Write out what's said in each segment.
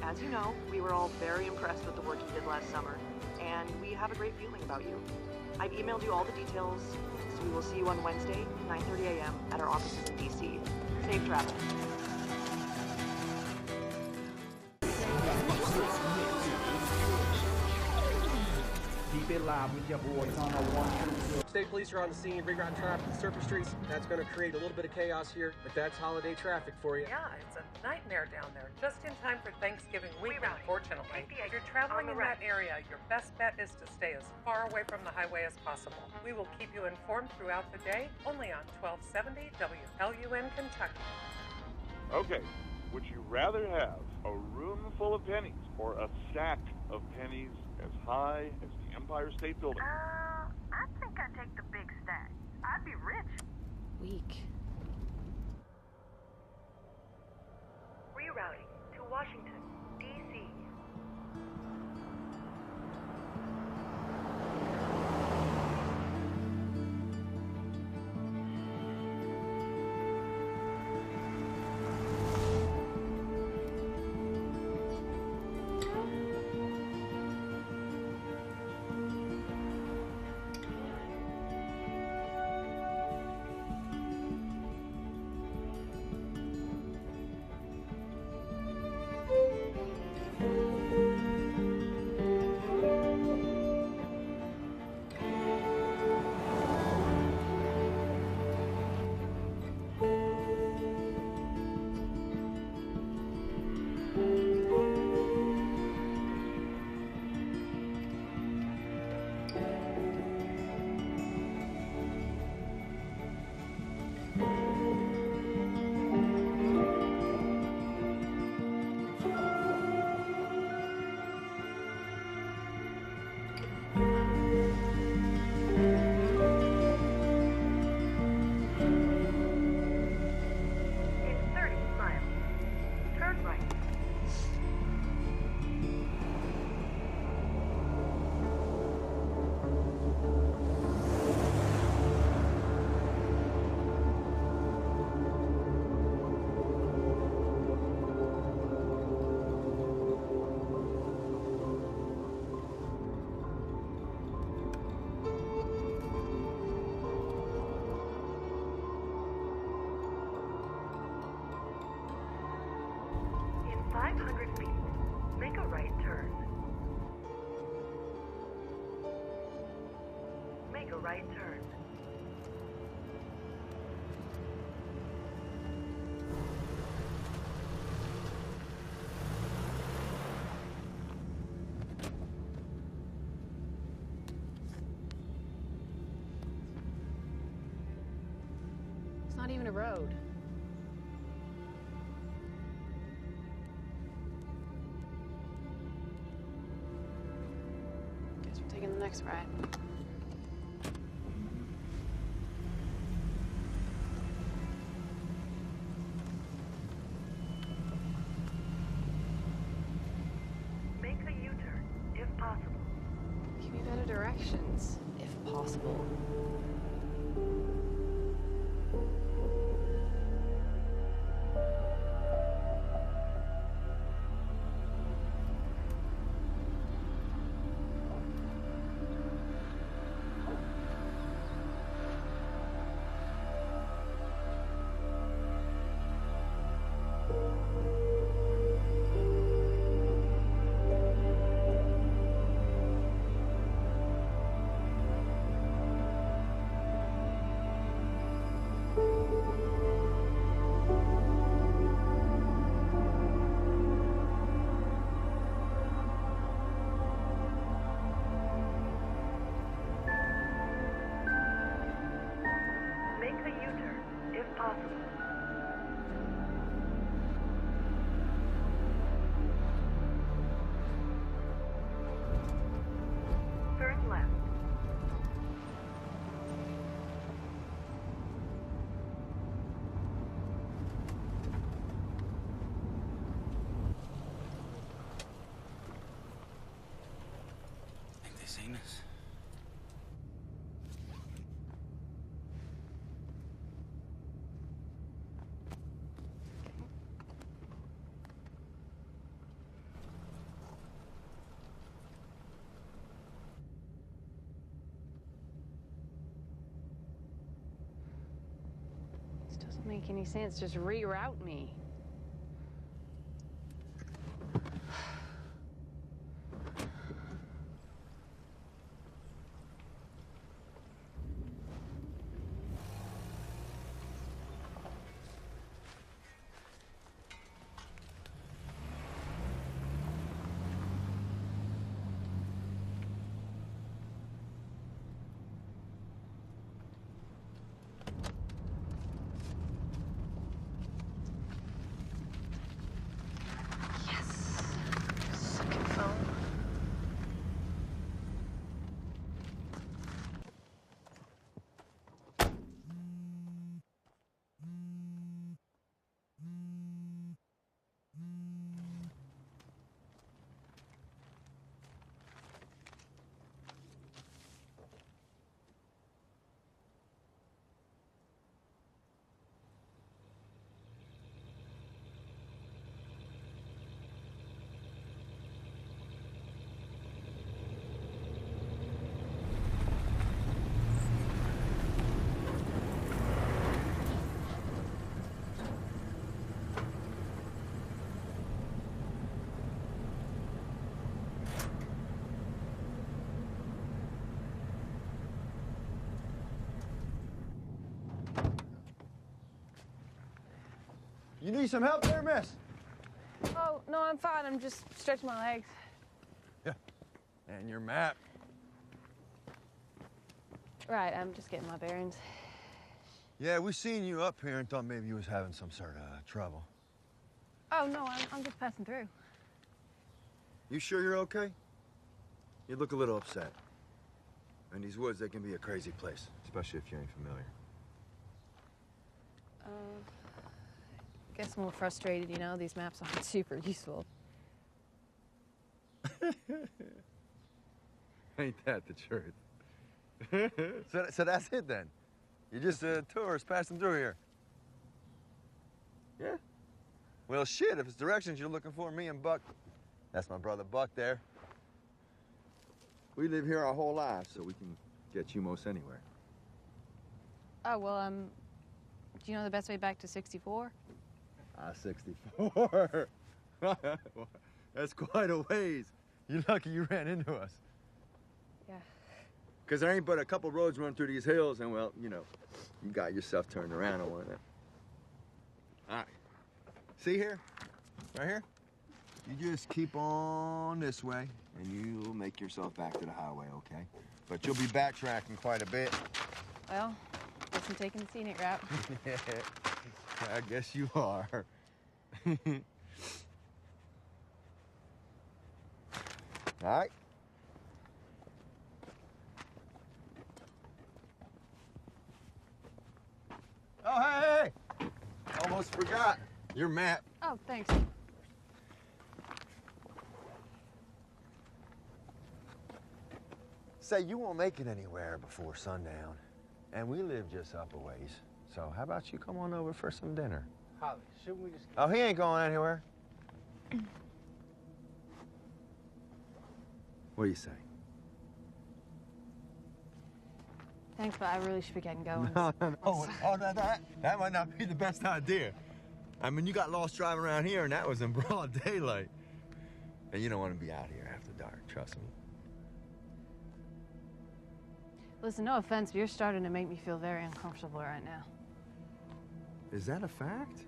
As you know, we were all very impressed with the work you did last summer, and we have a great feeling about you. I've emailed you all the details, so we will see you on Wednesday, 9:30 a.m. at our offices in DC. Safe travel. State police are on the scene, rerouting traffic to surface streets. That's going to create a little bit of chaos here, but that's holiday traffic for you. Yeah, it's a nightmare down there, just in time for Thanksgiving week, unfortunately. If you're traveling in that area, your best bet is to stay as far away from the highway as possible. We will keep you informed throughout the day, only on 1270 WLUN Kentucky. Okay, would you rather have a room full of pennies or a stack of pennies as high as the Empire State Building? I think I'd take the big stack. I'd be rich. Weak. Rerouting to Washington, D.C. Right turn. It's not even a road. Guess we're taking the next ride. Directions, if possible. Seen us. make any sense. Just reroute me. You need some help there, miss? Oh, no, I'm fine. I'm just stretching my legs. Yeah. And your map. Right, I'm just getting my bearings. Yeah, we seen you up here and thought maybe you was having some sort of trouble. Oh, no, I'm just passing through. You sure you're okay? You look a little upset. And these woods, they can be a crazy place, especially if you ain't familiar. Guess I'm a little frustrated, you know? These maps aren't super useful. Ain't that the truth? So that's it then? You're just a tourist passing through here? Yeah? Well, shit, if it's directions you're looking for, me and Buck, that's my brother Buck there. We live here our whole lives, so we can get you most anywhere. Oh, well, do you know the best way back to 64? 64. That's quite a ways. You're lucky you ran into us. Yeah. Because there ain't but a couple roads running through these hills, and, well, you know, you got yourself turned around on one of them. All right. See here? Right here? You just keep on this way, and you'll make yourself back to the highway, okay? But you'll be backtracking quite a bit. Well, guess I'm taking the scenic route. Yeah, I guess you are. All right. Oh, hey! Almost forgot your map. Oh, thanks. Say, you won't make it anywhere before sundown. And we live just up a ways. So how about you come on over for some dinner? Holly, shouldn't we just... Oh, he ain't going anywhere. What do you say? Thanks, but I really should be getting going. No. That might not be the best idea. I mean, you got lost driving around here, and that was in broad daylight. And you don't want to be out here after dark, trust me. Listen, no offense, but you're starting to make me feel very uncomfortable right now. Is that a fact?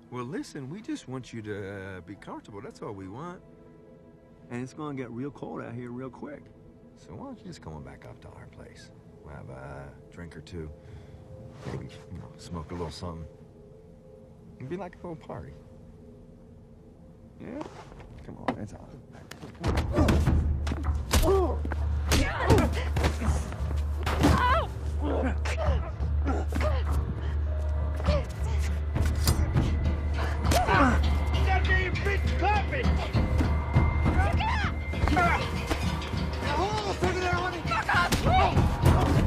Well, listen, we just want you to be comfortable. That's all we want. And it's going to get real cold out here real quick. So why don't you just come on back up to our place? We'll have a drink or two. Maybe, you know, smoke a little something. It'd be like a little party. Yeah? Come on, it's on. That damn bitch carpet! Hold on a second there, honey! Fuck off!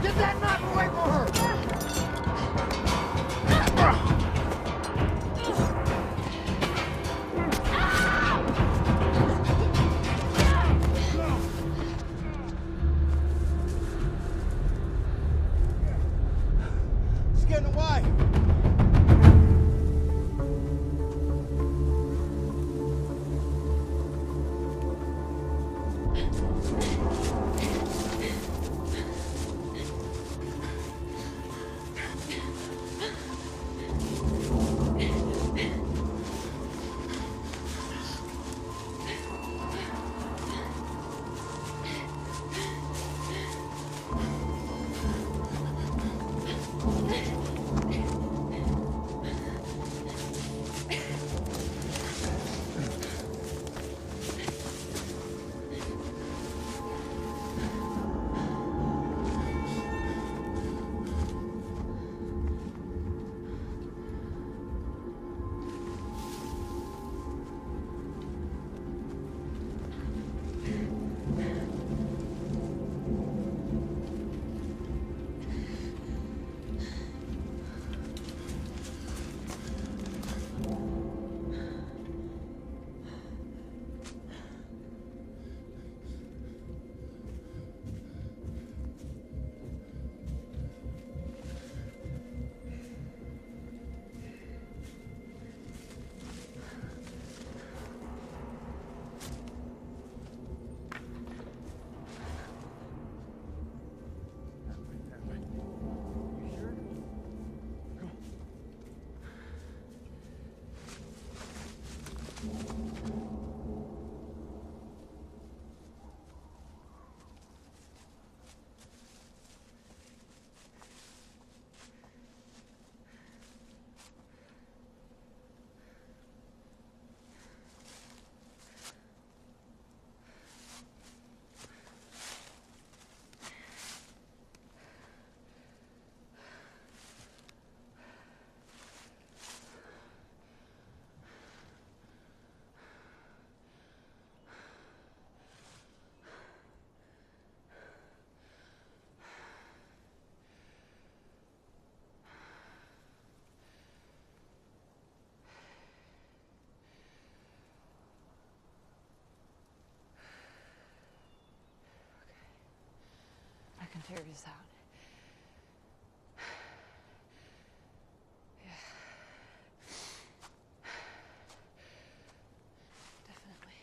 Get that knife away from her! can figure this out. Yeah. Definitely.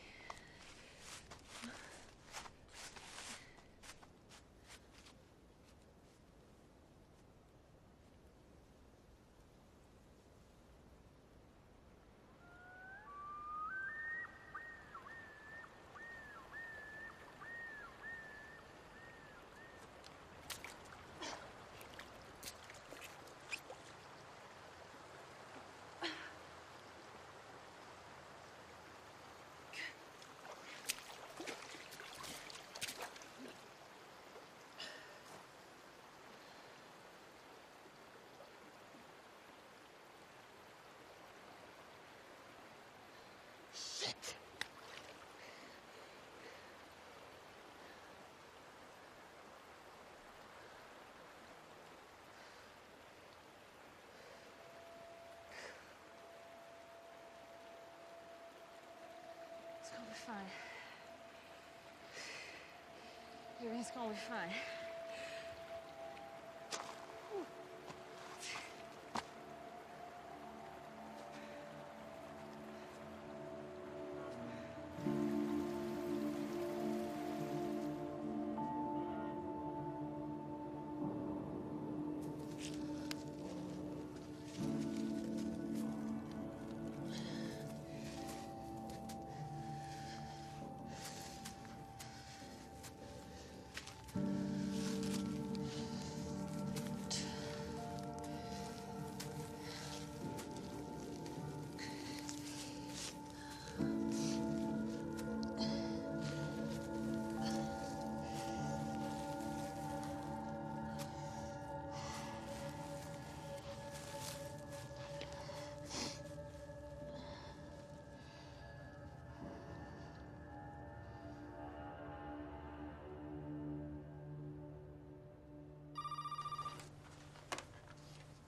It's gonna be fine. Everything's gonna be fine.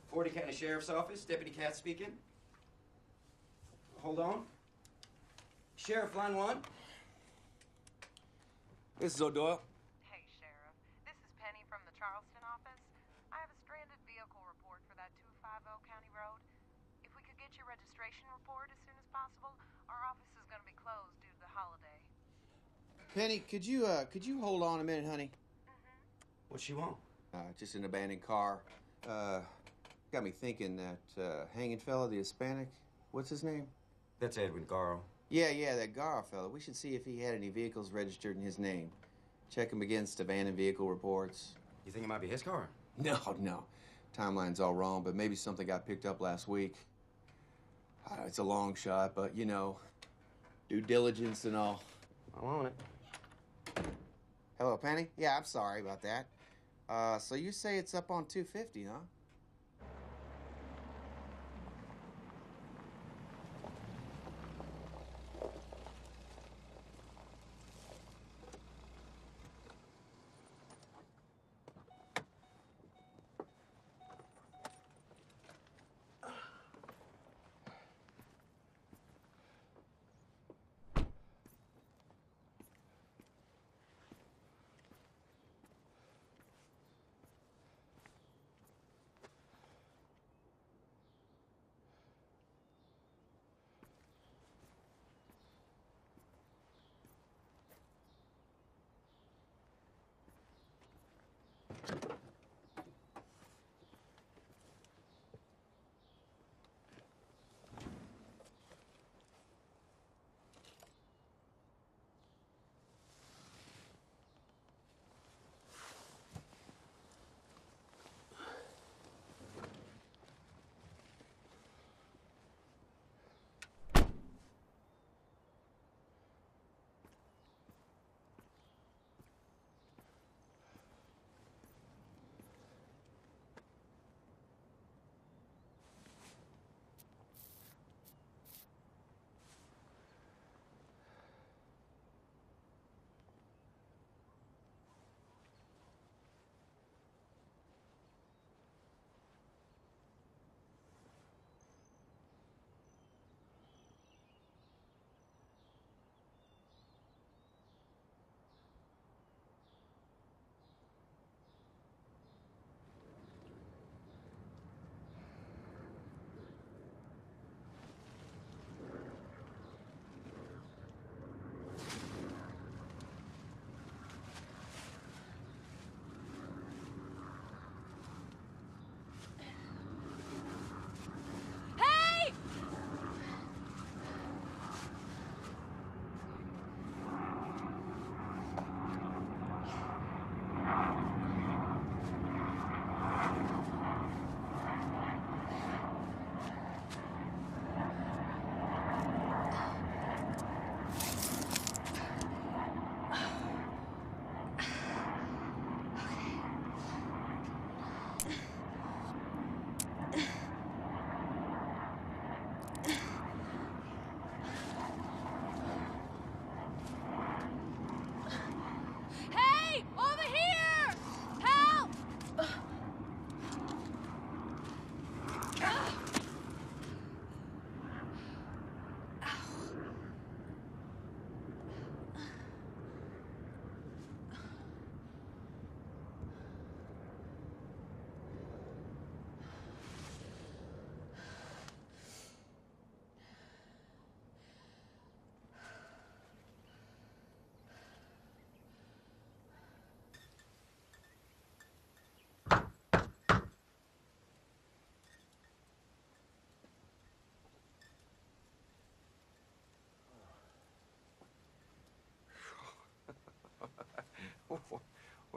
Fort County Sheriff's Office, Deputy Katz speaking. Hold on. Sheriff, line 1. This is O'Doyle. Hey, Sheriff. This is Penny from the Charleston office. I have a stranded vehicle report for that 250 County Road. If we could get your registration report as soon as possible, our office is going to be closed due to the holiday. Penny, could you hold on a minute, honey? What she want? Just an abandoned car. Got me thinking that hanging fella, the Hispanic, what's his name? That's Edwin Garro. Yeah, that Garro fella. We should see if he had any vehicles registered in his name. Check him against abandoned vehicle reports. You think it might be his car? No. Timeline's all wrong, but maybe something got picked up last week. It's a long shot, but, you know, due diligence and all. I'm on it. Hello, Penny? Yeah, I'm sorry about that. So you say it's up on 250, huh?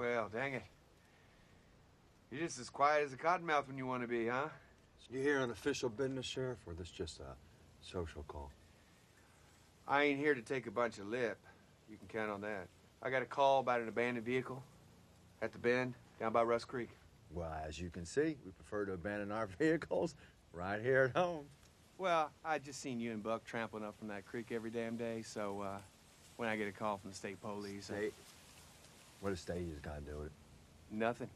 Well, dang it. You're just as quiet as a cottonmouth when you want to be, huh? So you here on official business, Sheriff, or this just a social call? I ain't here to take a bunch of lip. You can count on that. I got a call about an abandoned vehicle at the bend down by Rust Creek. Well, as you can see, we prefer to abandon our vehicles right here at home. Well, I just seen you and Buck trampling up from that creek every damn day, so when I get a call from the state police... What does state has got to do with it? Nothing.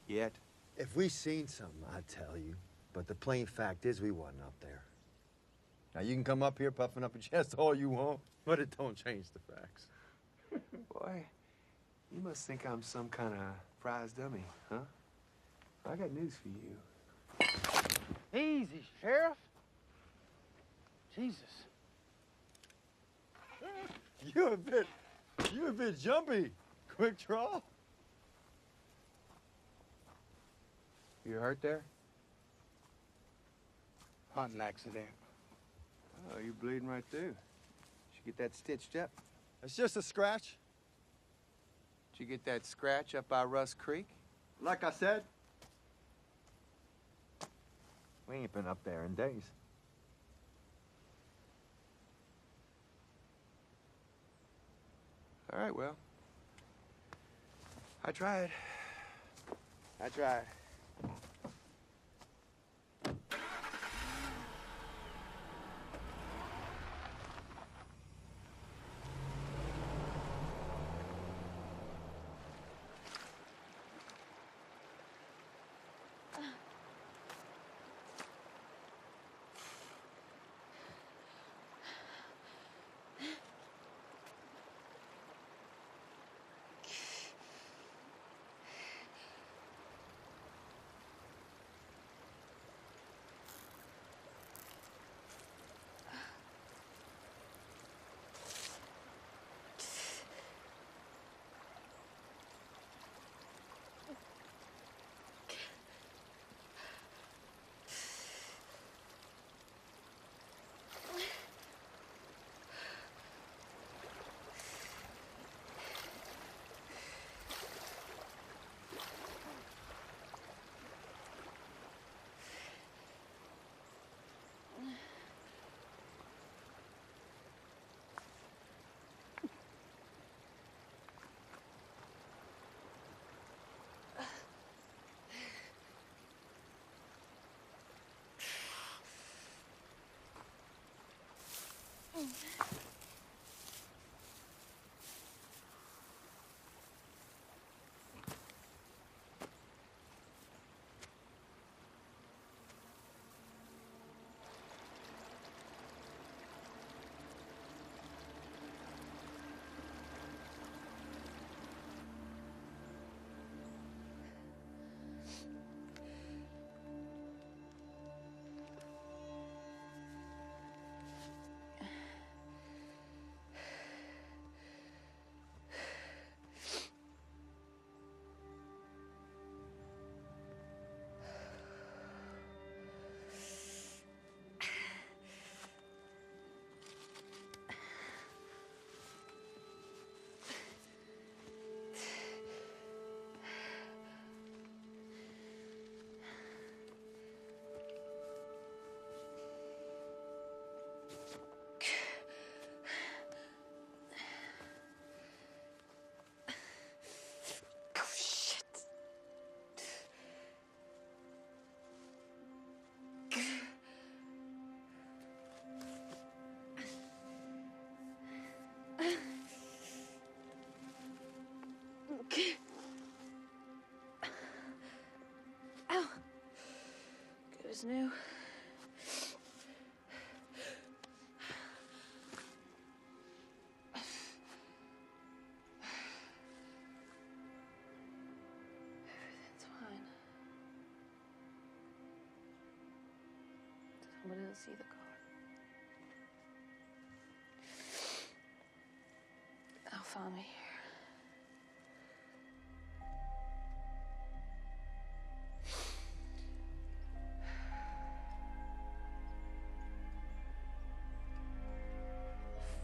Yet. If we seen something, I'd tell you. But the plain fact is we wasn't up there. Now, you can come up here puffing up your chest all you want, but it don't change the facts. Boy, you must think I'm some kind of prize dummy, huh? I got news for you. Easy, Sheriff. Jesus. You a bit jumpy. Quick draw. You hurt there? Hunting accident. Oh, you're bleeding right through. Should get that stitched up. It's just a scratch. Did you get that scratch up by Rust Creek? Like I said, we ain't been up there in days. All right, well. I tried. I tried. Ow. Good as new. Everything's fine. Somebody will see the car. They'll find me here.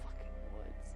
Fucking woods.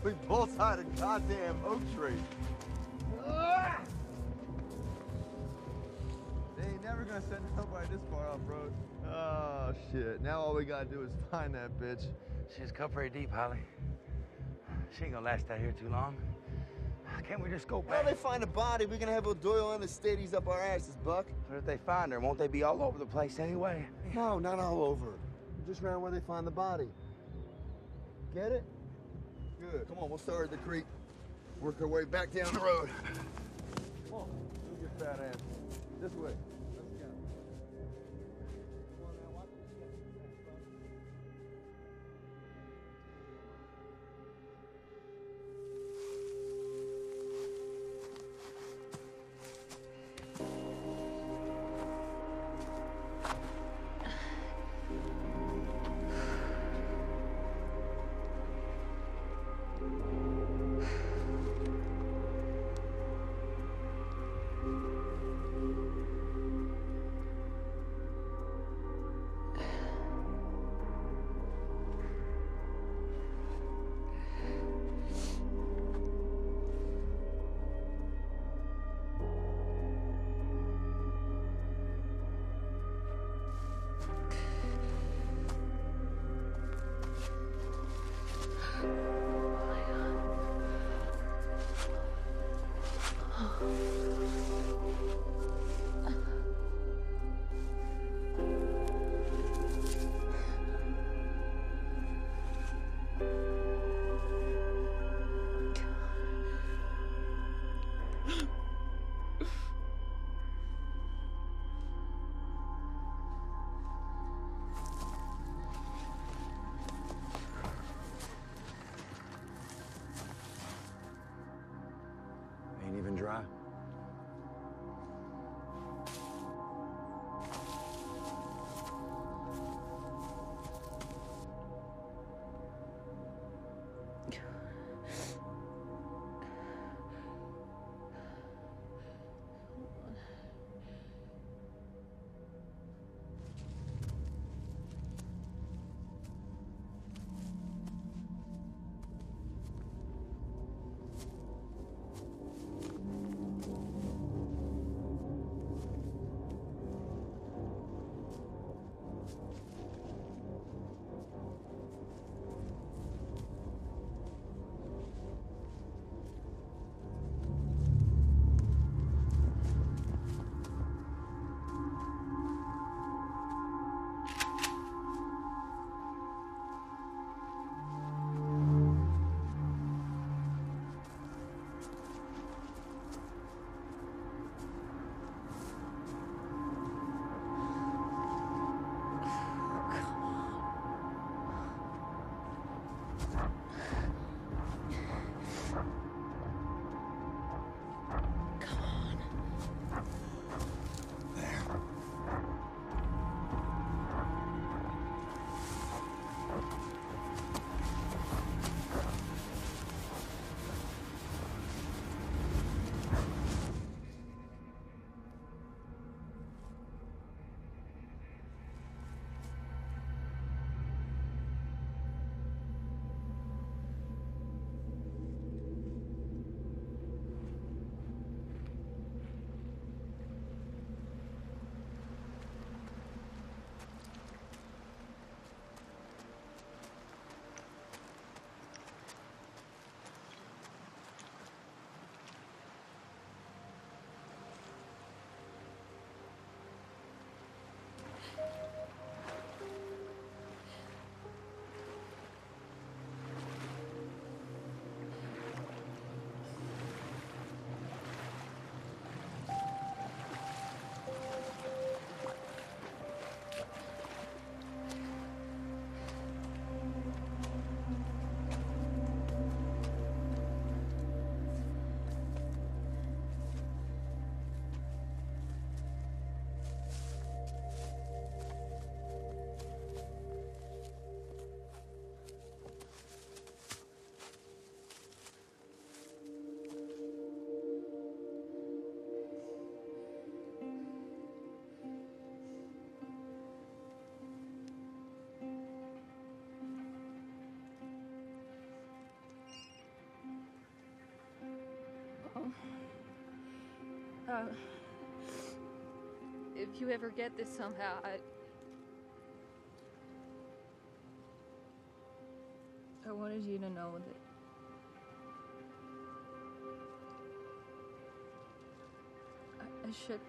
We both had a goddamn oak tree. They ain't never gonna send nobody this far off road. Oh, shit. Now all we gotta do is find that bitch. She's cut pretty deep, Holly. She ain't gonna last out here too long. Can't we just go back? Well, they find a body, we're gonna have O'Doyle and the Stadies up our asses, Buck. But if they find her, won't they be all over the place anyway? No, not all over. Just around where they find the body. Get it? Good. Come on, we'll start at the creek. Work our way back down the road. Come on, move your fat ass. This way. Let's go. Come on now, watch what you get. Ain't even dry. If you ever get this somehow, I wanted you to know that I should.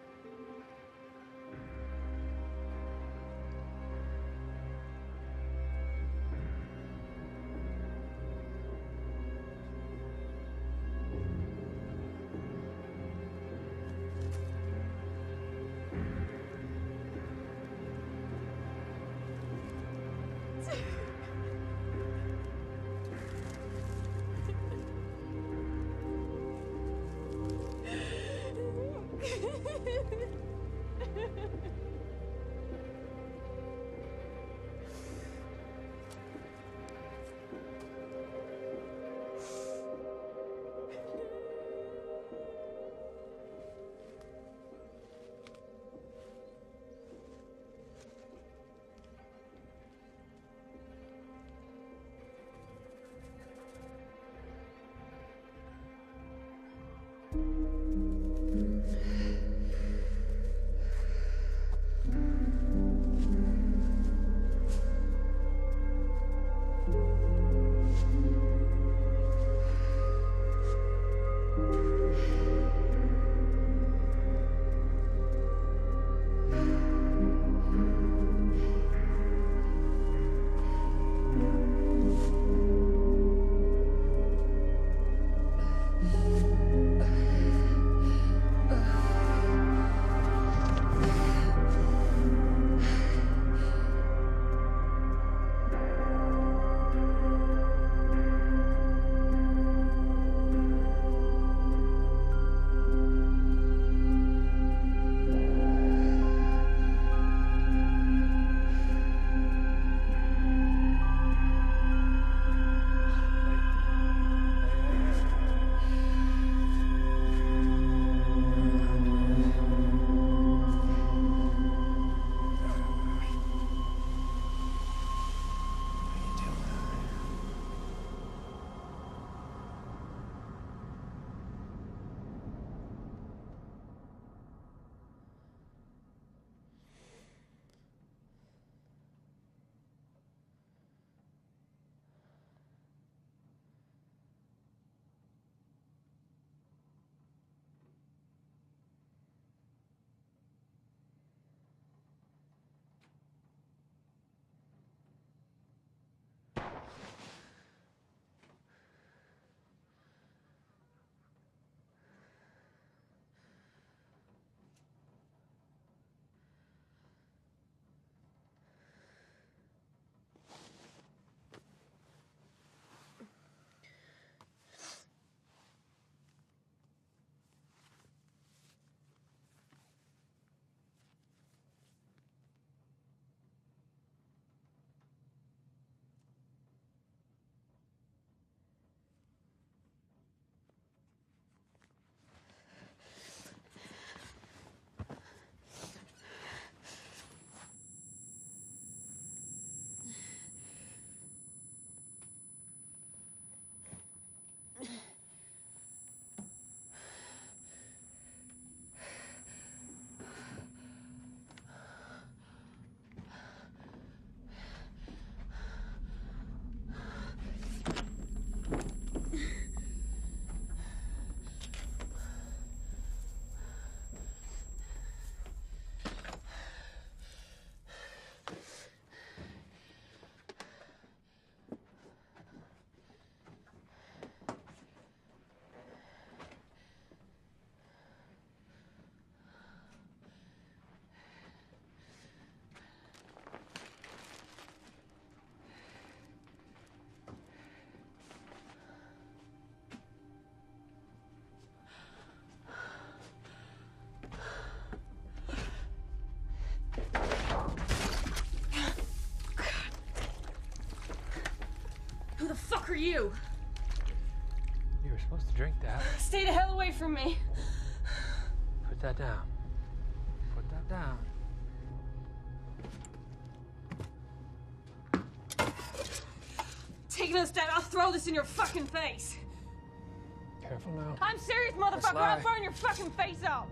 Who the fuck are you? You were supposed to drink that. Stay the hell away from me. Put that down. Put that down. Take another step, I'll throw this in your fucking face. Careful now. I'm serious, Let's motherfucker. lie. I'll burn your fucking face out.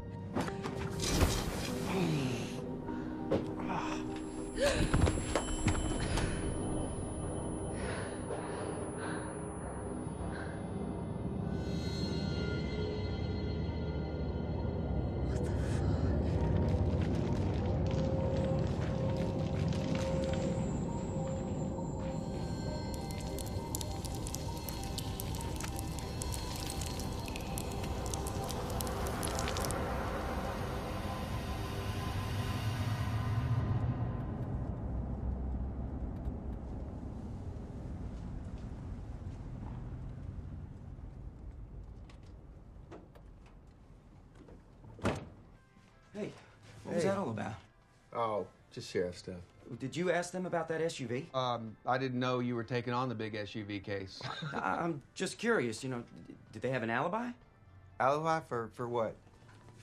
Hey, what was that all about? Oh, just sheriff stuff. Did you ask them about that SUV? I didn't know you were taking on the big SUV case. I'm just curious, you know, did they have an alibi? Alibi for what?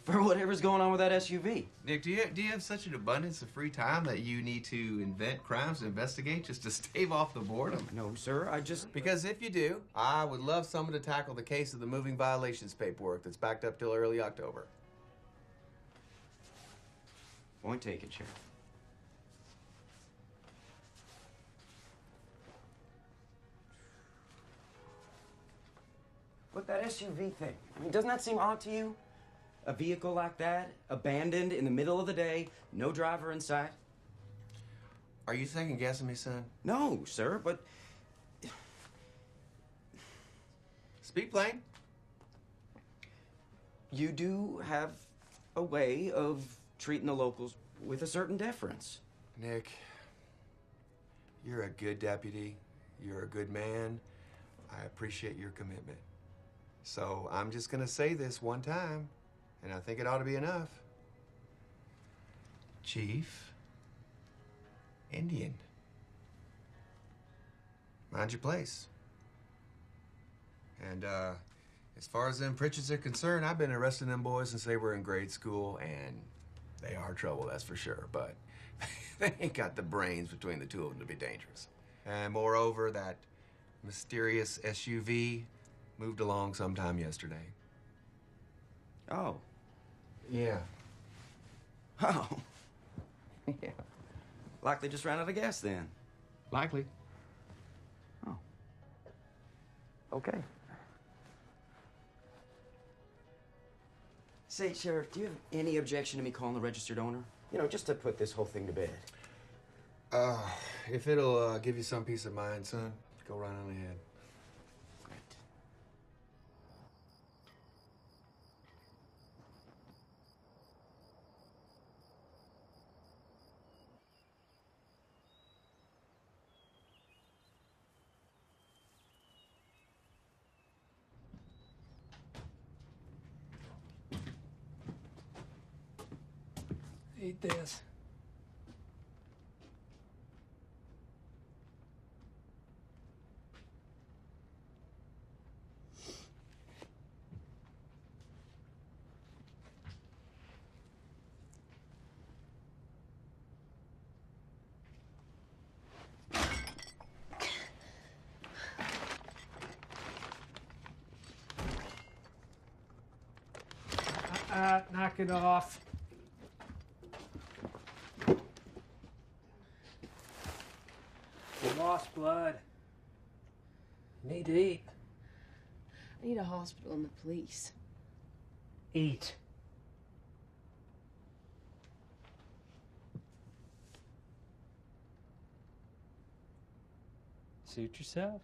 For whatever's going on with that SUV. Nick, do you have such an abundance of free time that you need to invent crimes to investigate just to stave off the boredom? No, sir, I just... Because if you do, I would love someone to tackle the case of the moving violations paperwork that's backed up till early October. Point taken, Sheriff. But that SUV thing, I mean, doesn't that seem odd to you? A vehicle like that, abandoned in the middle of the day, no driver in sight? Are you second guessing me, son? No, sir, but... Speak plain. You do have a way of treating the locals with a certain deference. Nick, you're a good deputy. You're a good man. I appreciate your commitment. So I'm just gonna say this one time, and I think it ought to be enough. Chief, Indian. Mind your place. And as far as them Pritchards are concerned, I've been arresting them boys since they were in grade school, and they are trouble, that's for sure, but they ain't got the brains between the two of them to be dangerous. And moreover, that mysterious SUV moved along sometime yesterday. Oh. Yeah. Oh. Yeah. Likely just ran out of gas then. Likely. Oh. Okay. Say, Sheriff, do you have any objection to me calling the registered owner? You know, just to put this whole thing to bed. If it'll give you some peace of mind, son, go right on ahead. Great. Eat this. Knock it off. You lost blood. You need to eat. I need a hospital and the police. Eat. Suit yourself.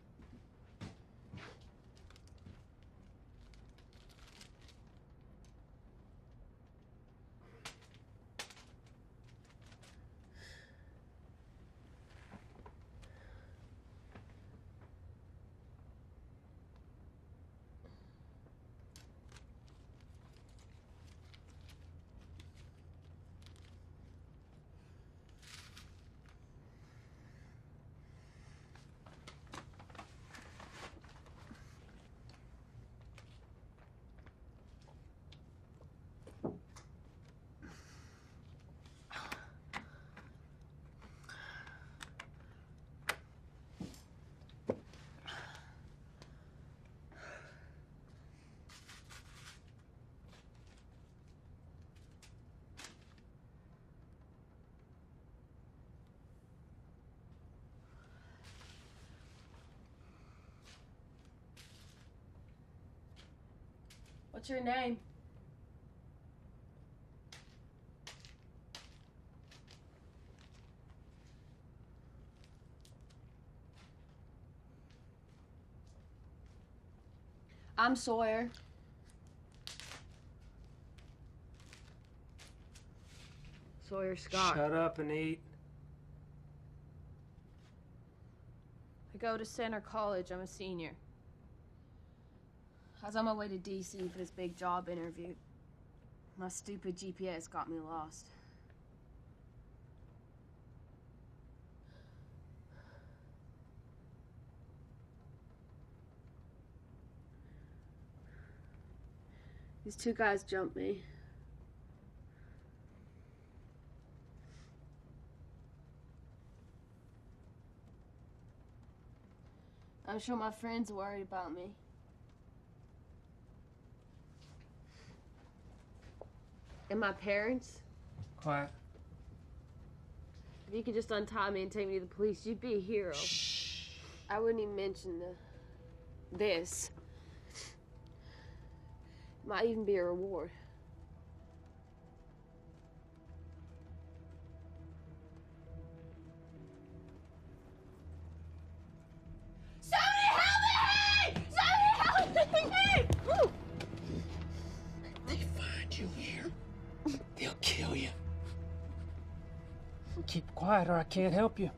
What's your name? I'm Sawyer. Sawyer Scott. Shut up and eat. I go to Center College. I'm a senior. I was on my way to DC for this big job interview. My stupid GPS got me lost. These two guys jumped me. I'm sure my friends are worried about me. And my parents? Quiet. If you could just untie me and take me to the police, you'd be a hero. Shh. I wouldn't even mention this. Might even be a reward. Somebody help me! Somebody help me! They find you here, they'll kill you. Keep quiet or I can't help you.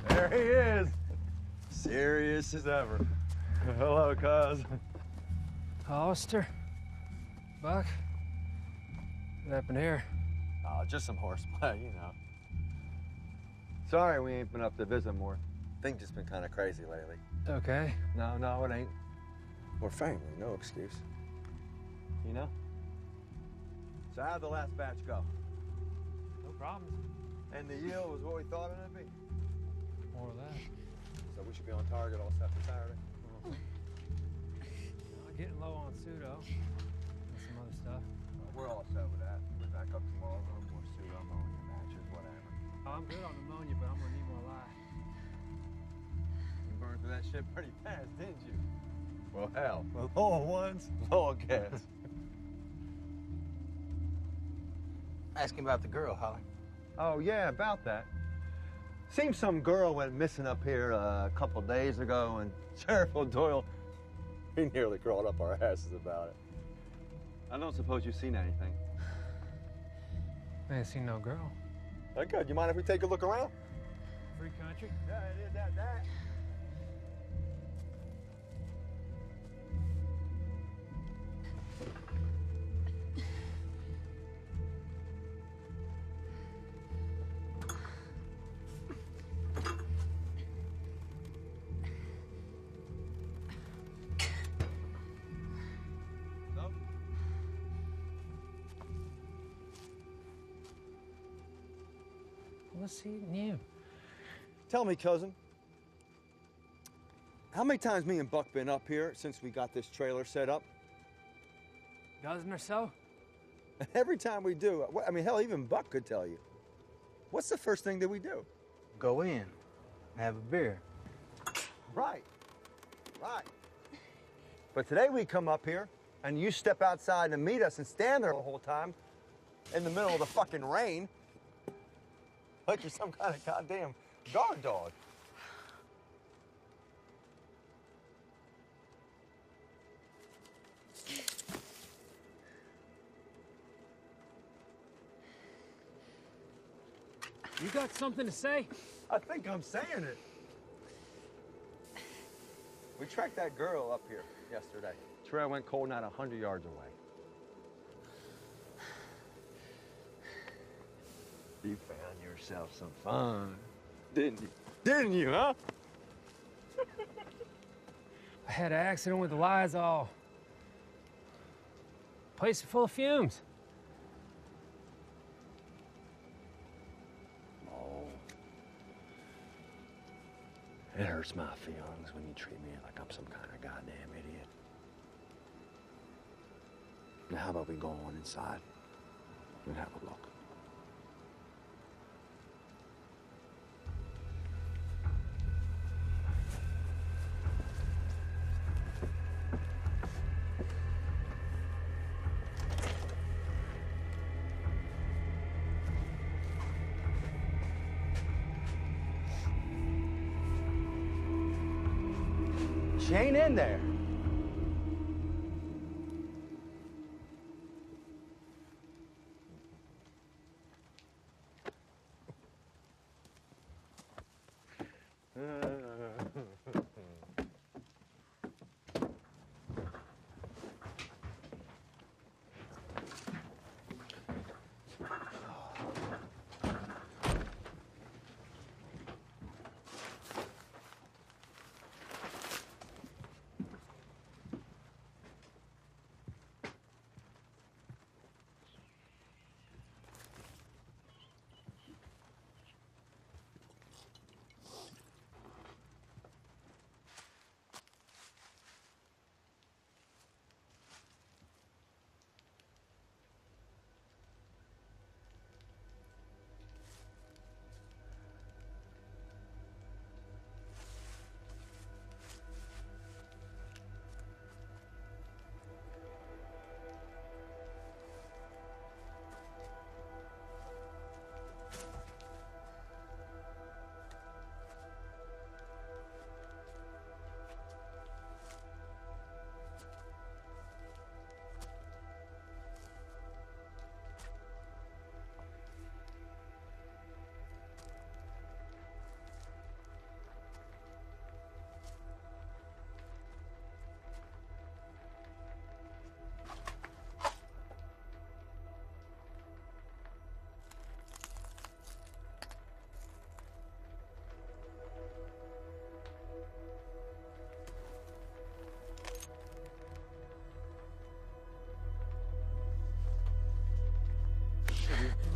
There he is. Serious as ever. Hello, cuz. Hollister? Buck? What happened here? Oh, just some horseplay, you know. Sorry we ain't been up to visit more. Things just been kind of crazy lately. It's okay. No, it ain't. We're family, no excuse. You know? So how'd the last batch go? No problems. And the yield was what we thought it'd be? More or less. So we should be on target all set for Saturday? Getting low on pseudo and some other stuff. We're all set with that. We're back up tomorrow, a little more pseudo, ammonia matches, whatever. I'm good on ammonia, but I'm gonna need more lye. You burned through that shit pretty fast, didn't you? Well, hell, with low on ones, low on gas. Asking about the girl, Holly. Oh, yeah, about that. Seems some girl went missing up here a couple days ago, and Sheriff O'Doyle, he nearly crawled up our asses about it. I don't suppose you've seen anything. I ain't seen no girl. That good. You mind if we take a look around? Free country? Yeah, it is that. What's eating you? Tell me, cousin, how many times me and Buck been up here since we got this trailer set up? Dozen or so? And every time we do, I mean, hell, even Buck could tell you. What's the first thing that we do? Go in, have a beer. Right. But today we come up here, and you step outside and meet us and stand there the whole time in the middle of the fucking rain like you're some kind of goddamn guard dog. You got something to say? I think I'm saying it. We tracked that girl up here yesterday. Trail went cold, not 100 yards away. You found yourself some fun, didn't you? Didn't you, huh? I had an accident with the Lysol. Place is full of fumes. It hurts my feelings when you treat me like I'm some kind of goddamn idiot. Now, how about we go on inside and have a look? She ain't in there.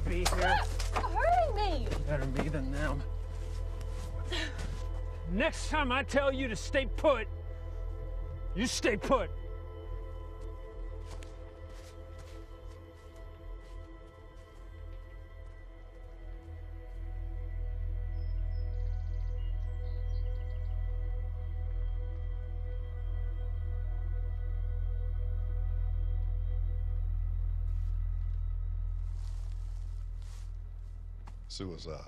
Be here. Hurting me! Better me than them. Next time I tell you to stay put, you stay put. Suicide.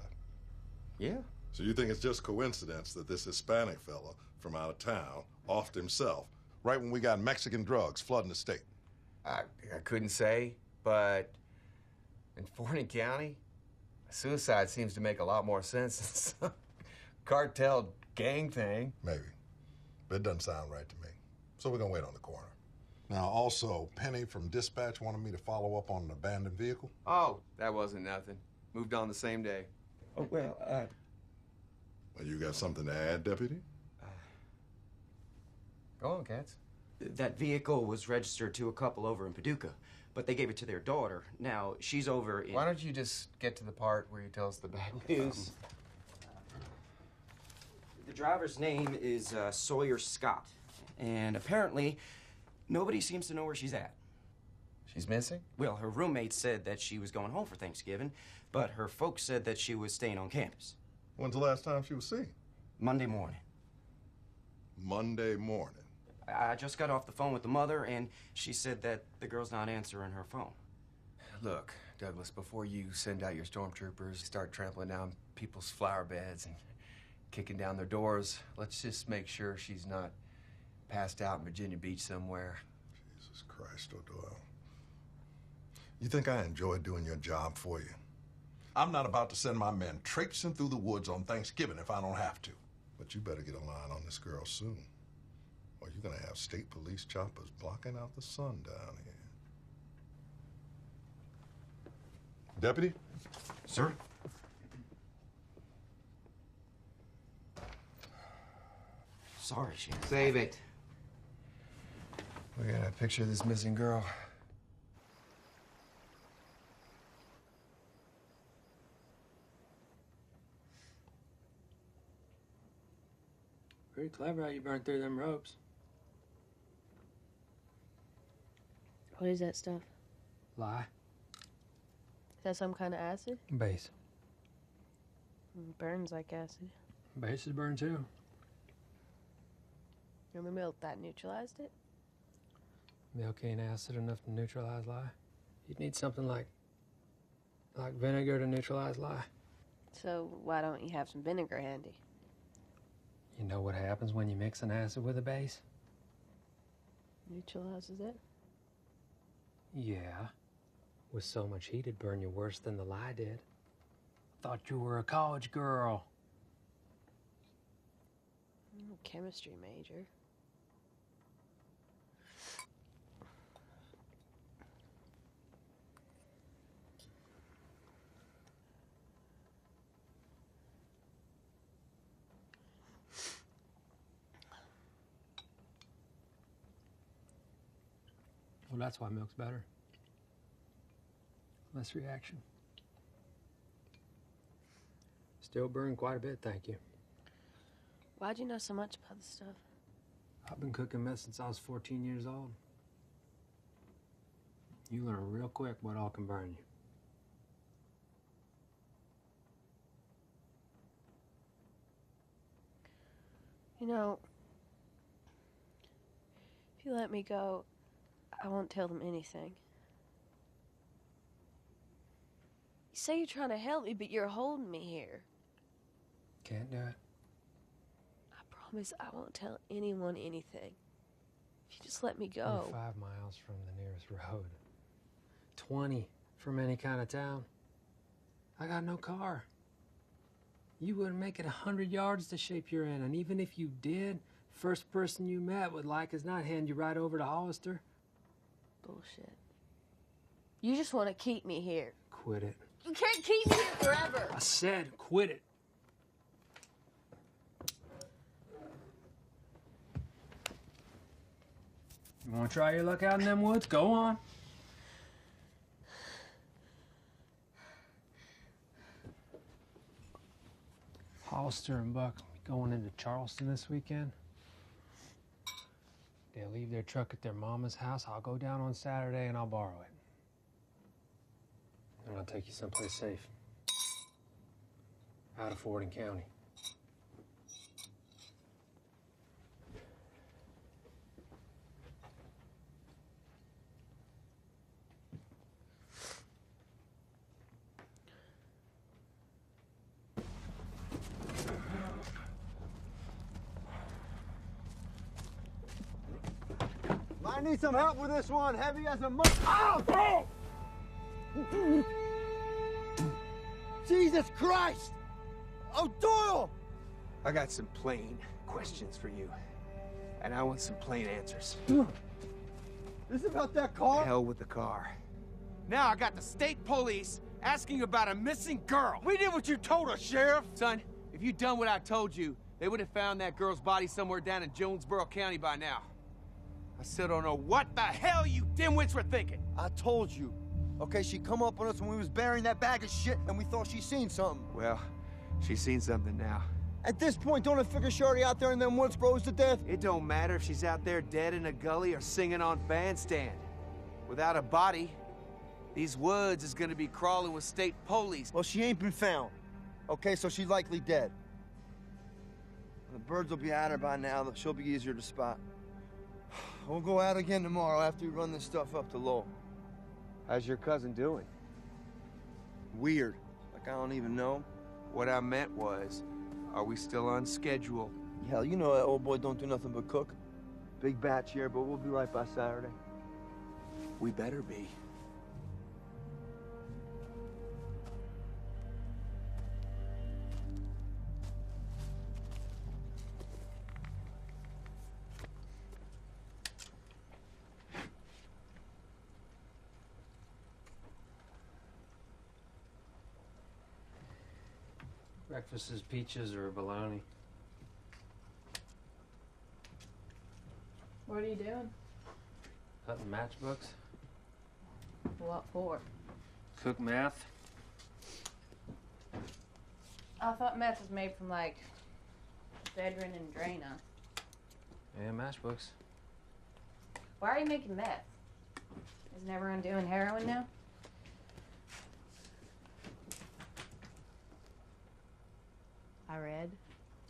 Yeah. So you think it's just coincidence that this Hispanic fella from out of town offed himself right when we got Mexican drugs flooding the state? I couldn't say, but in Forney County, suicide seems to make a lot more sense than some cartel gang thing. Maybe. But it doesn't sound right to me. So we're gonna wait on the coroner. Now, also, Penny from Dispatch wanted me to follow up on an abandoned vehicle. Oh, that wasn't nothing. Moved on the same day. Oh, well, Well, you got something to add, Deputy? Go on, Katz. That vehicle was registered to a couple over in Paducah, but they gave it to their daughter. Now, she's over in... Why don't you just get to the part where you tell us the bad news? The driver's name is Sawyer Scott, and apparently nobody seems to know where she's at. She's missing? Well, her roommate said that she was going home for Thanksgiving, but her folks said that she was staying on campus. When's the last time she was seen? Monday morning. Monday morning? I just got off the phone with the mother, and she said that the girl's not answering her phone. Look, Douglas, before you send out your stormtroopers, start trampling down people's flower beds and kicking down their doors, let's just make sure she's not passed out in Virginia Beach somewhere. Jesus Christ, O'Doyle. You think I enjoy doing your job for you? I'm not about to send my men traipsing through the woods on Thanksgiving if I don't have to. But you better get a line on this girl soon, or you're gonna have state police choppers blocking out the sun down here. Deputy? Sir? Sorry, Sheriff. Save it. We got a picture of this missing girl. Pretty clever how you burned through them ropes. What is that stuff? Lie. Is that some kind of acid? Base. Burns like acid. Bases burn too. And the milk that neutralized it? Milk ain't acid enough to neutralize lye. You'd need something like vinegar to neutralize lye. So why don't you have some vinegar handy? You know what happens when you mix an acid with a base? Neutralizes it? Yeah. With so much heat, it'd burn you worse than the lye did. Thought you were a college girl. I'm a chemistry major. Well, that's why milk's better. Less reaction. Still burn quite a bit, thank you. Why'd you know so much about this stuff? I've been cooking meth since I was 14 years old. You learn real quick what all can burn you. You know, if you let me go, I won't tell them anything. You say you're trying to help me, but you're holding me here. Can't do it. I promise I won't tell anyone anything. If you just let me go. You're 5 miles from the nearest road. 20 from any kind of town. I got no car. You wouldn't make it 100 yards to shape you're in, and even if you did, first person you met would like as not hand you right over to Hollister. Bullshit. You just want to keep me here. Quit it. You can't keep me here forever. I said quit it. You want to try your luck out in them woods? Go on. Hollister and Buck going into Charleston this weekend. They'll leave their truck at their mama's house. I'll go down on Saturday and I'll borrow it. And I'll take you someplace safe. Out of Fording County. I need some help with this one. Heavy as a mud. Oh! Jesus Christ! Oh, Doyle! I got some plain questions for you. And I want some plain answers. This about that car? Hell with the car. Now I got the state police asking about a missing girl. We did what you told us, Sheriff! Son, if you'd done what I told you, they would have found that girl's body somewhere down in Jonesboro County by now. I still don't know what the hell you dimwits were thinking. I told you. Okay, she come up on us when we was burying that bag of shit and we thought she seen something. Well, she's seen something now. At this point, don't I figure she already out there in them woods froze to death? It don't matter if she's out there dead in a gully or singing on bandstand. Without a body, these woods is gonna be crawling with state police. Well, she ain't been found. Okay, so she's likely dead. The birds will be at her by now. She'll be easier to spot. We'll go out again tomorrow after we run this stuff up to Lowell. How's your cousin doing? Weird. Like I don't even know. What I meant was, are we still on schedule? Hell, you know that old boy don't do nothing but cook. Big batch here, but we'll be right by Saturday. We better be. Breakfast is peaches or bologna. What are you doing? Cutting matchbooks. What for? Cook meth. I thought meth was made from, like, ephedrine and Drana. Yeah, matchbooks. Why are you making meth? Isn't everyone doing heroin now? I read.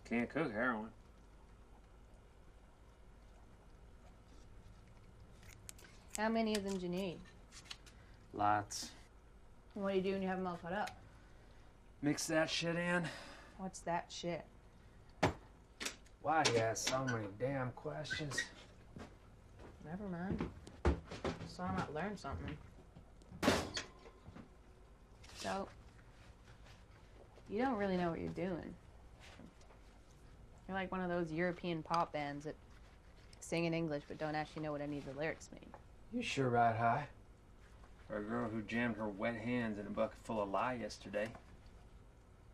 Can't cook heroin. How many of them do you need? Lots. What do you do when you have them all cut up? Mix that shit in. What's that shit? Why do you ask so many damn questions? Never mind. So I might learn something. So, you don't really know what you're doing. You're like one of those European pop bands that sing in English but don't actually know what any of the lyrics mean. You sure ride high. For a girl who jammed her wet hands in a bucket full of lye yesterday.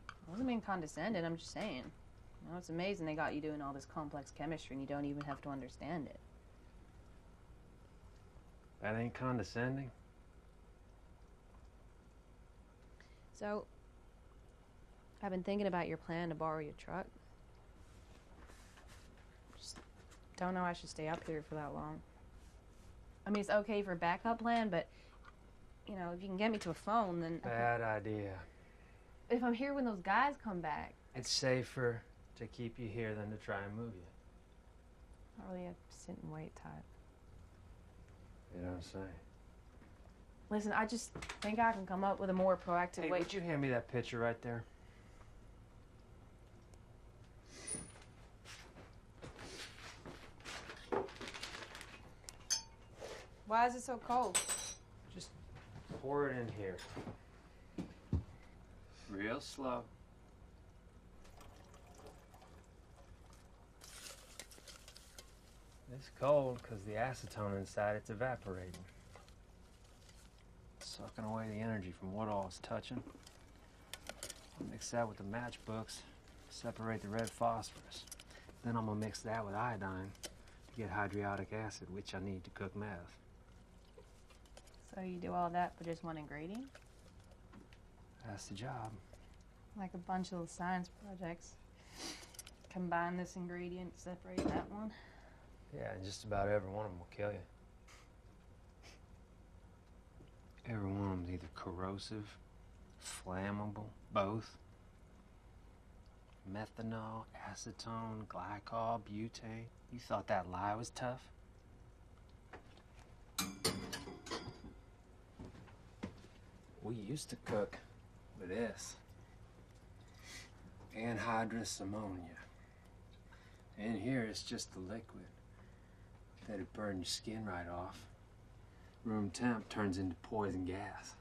I wasn't being condescending, I'm just saying. You know, it's amazing they got you doing all this complex chemistry and you don't even have to understand it. That ain't condescending. So, I've been thinking about your plan to borrow your truck. Just don't know I should stay up here for that long. I mean, it's okay for a backup plan, but, you know, if you can get me to a phone, then... Bad idea. If I'm here when those guys come back... It's safer to keep you here than to try and move you. Not really a sit and wait type. You don't say. Listen, I just think I can come up with a more proactive Hey, way... would you hand me that picture right there? Why is it so cold? Just pour it in here. Real slow. It's cold because the acetone inside it's evaporating. Sucking away the energy from what all it's touching. I'll mix that with the matchbooks, separate the red phosphorus. Then I'm gonna mix that with iodine to get hydriodic acid, which I need to cook meth. So you do all that for just one ingredient? That's the job. Like a bunch of little science projects. Combine this ingredient, separate that one. Yeah, and just about every one of them will kill you. Every one of them's either corrosive, flammable, both. Methanol, acetone, glycol, butane. You thought that lye was tough? We used to cook with this. Anhydrous ammonia. In here, it's just the liquid. That'd burn your skin right off. Room temp turns into poison gas.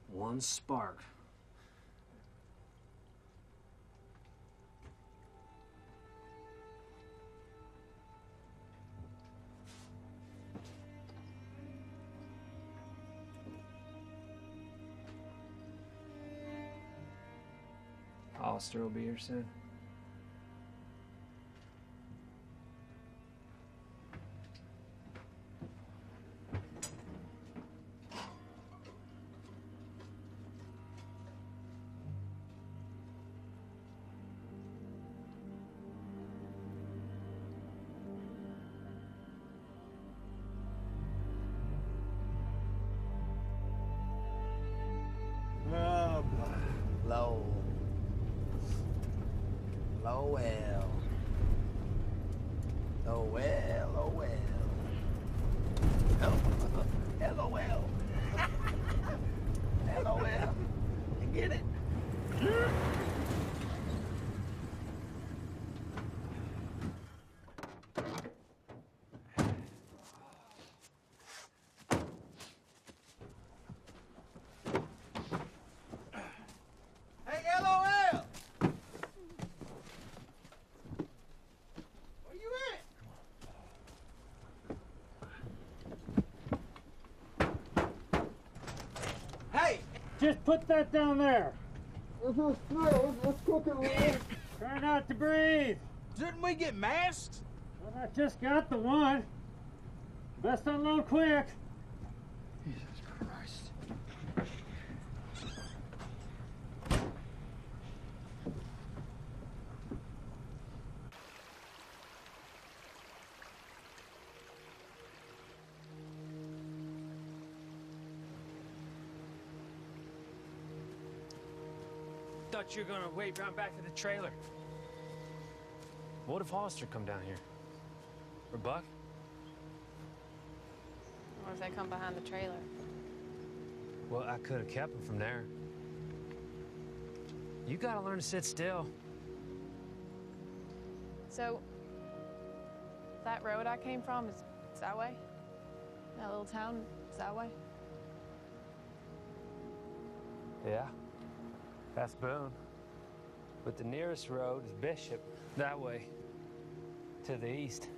One spark. Hollister will be here soon. Oh, low. Oh well. Oh well, oh well. Oh, LOL. LOL. You get it? Hey, LOL! Where you at? Hey! Just put that down there. Let's cook it. Try not to breathe. Didn't we get masks? Well, I just got the one. Best unload quick. Jesus Christ. thought you were gonna wait round back to the trailer. What if Hollister come down here? Or Buck? What if they come behind the trailer? Well, I could have kept him from there. You gotta learn to sit still. So, that road I came from is that way? That little town is that way? Yeah, that's Boone. But the nearest road is Bishop, that way, to the east.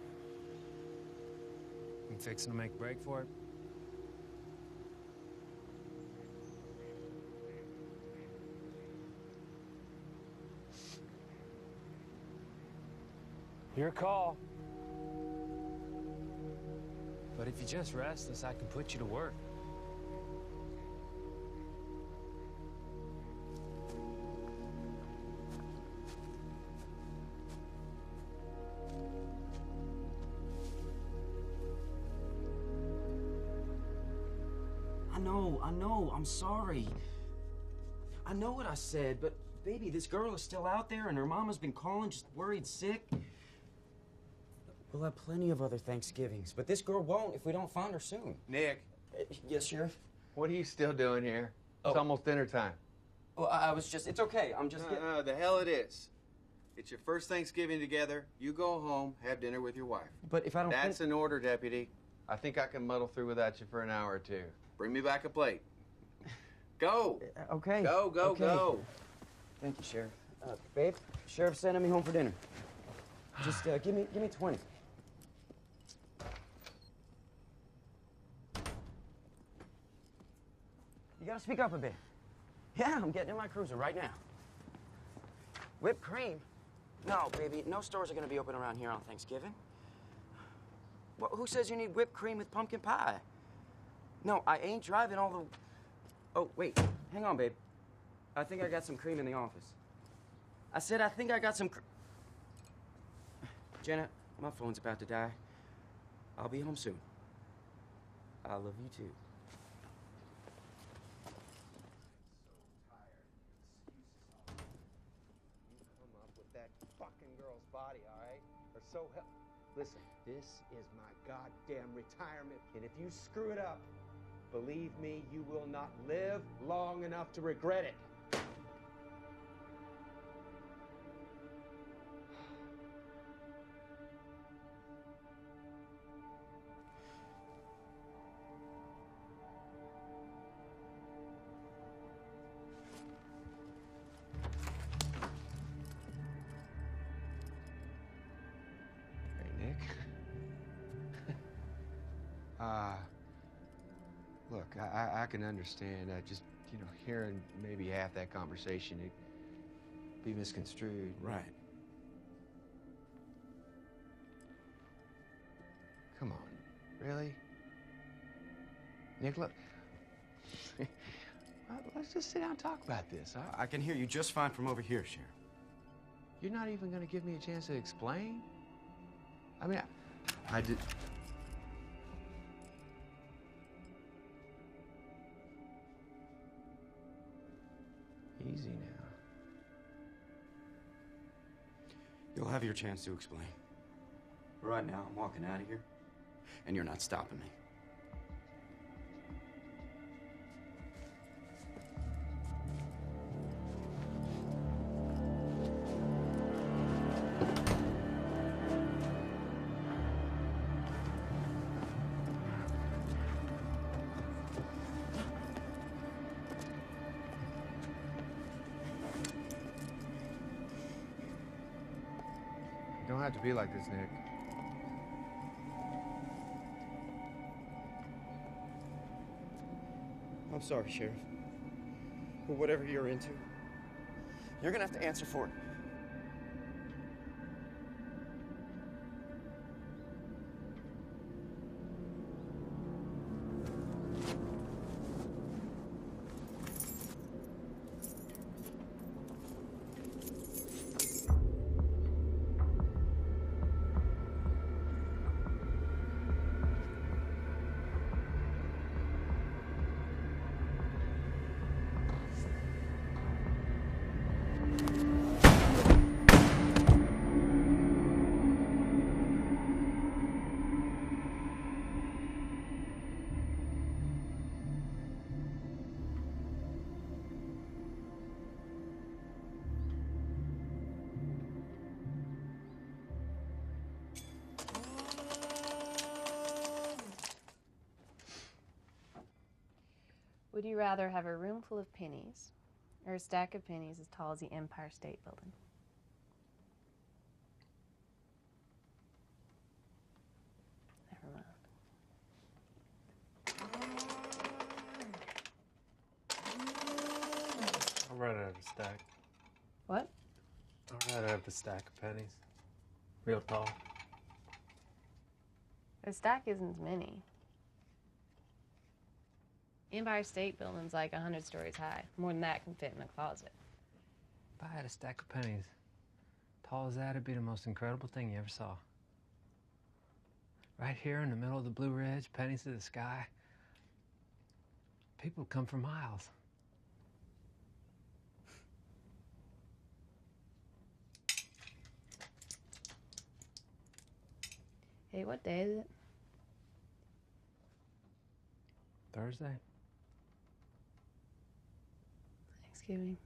I'm fixing to make a break for it. Your call. But if you're just restless, I can put you to work. I know, I'm sorry. I know what I said, but baby, this girl is still out there and her mama's been calling, just worried sick. We'll have plenty of other Thanksgivings, but this girl won't if we don't find her soon. Nick. Yes, Sheriff? What are you still doing here? It's almost dinner time. Well, I was just, it's okay, I'm just getting... No, the hell it is. It's your first Thanksgiving together. You go home, have dinner with your wife. But if I don't That's an order, Deputy. I think I can muddle through without you for an hour or two. Bring me back a plate. Go! Okay. Go, okay. go! Thank you, Sheriff. Babe, Sheriff's sending me home for dinner. Just give me 20. You gotta speak up a bit. Yeah, I'm getting in my cruiser right now. Whipped cream? No, baby, no stores are gonna be open around here on Thanksgiving. Well, who says you need whipped cream with pumpkin pie? No, I ain't driving all the... Oh, wait, hang on, babe. I think I got some cream in the office. I said I think I got some Jenna, my phone's about to die. I'll be home soon. I love you too. That fucking girl's body, all right? Or so hell. Listen, this is my goddamn retirement, and if you screw it up, believe me, you will not live long enough to regret it. Look, I can understand. Just, hearing maybe half that conversation, it'd be misconstrued. Right. Come on. Really? Nick, look. Let's just sit down and talk about this. I can hear you just fine from over here, Sheriff. You're not even going to give me a chance to explain? I mean, I did... Easy now. You'll have your chance to explain. Right now, I'm walking out of here, and you're not stopping me. You don't have to be like this, Nick. I'm sorry, Sheriff. But whatever you're into, you're gonna have to answer for it. Would you rather have a room full of pennies or a stack of pennies as tall as the Empire State Building? Never mind. I'd rather have a stack. What? I'd rather have a stack of pennies. Real tall. A stack isn't as many. Empire State Building's like 100 stories high. More than that can fit in a closet. If I had a stack of pennies, tall as that, it'd be the most incredible thing you ever saw. Right here in the middle of the Blue Ridge, pennies to the sky. People would come for miles. Hey, what day is it? Thursday? Thanksgiving.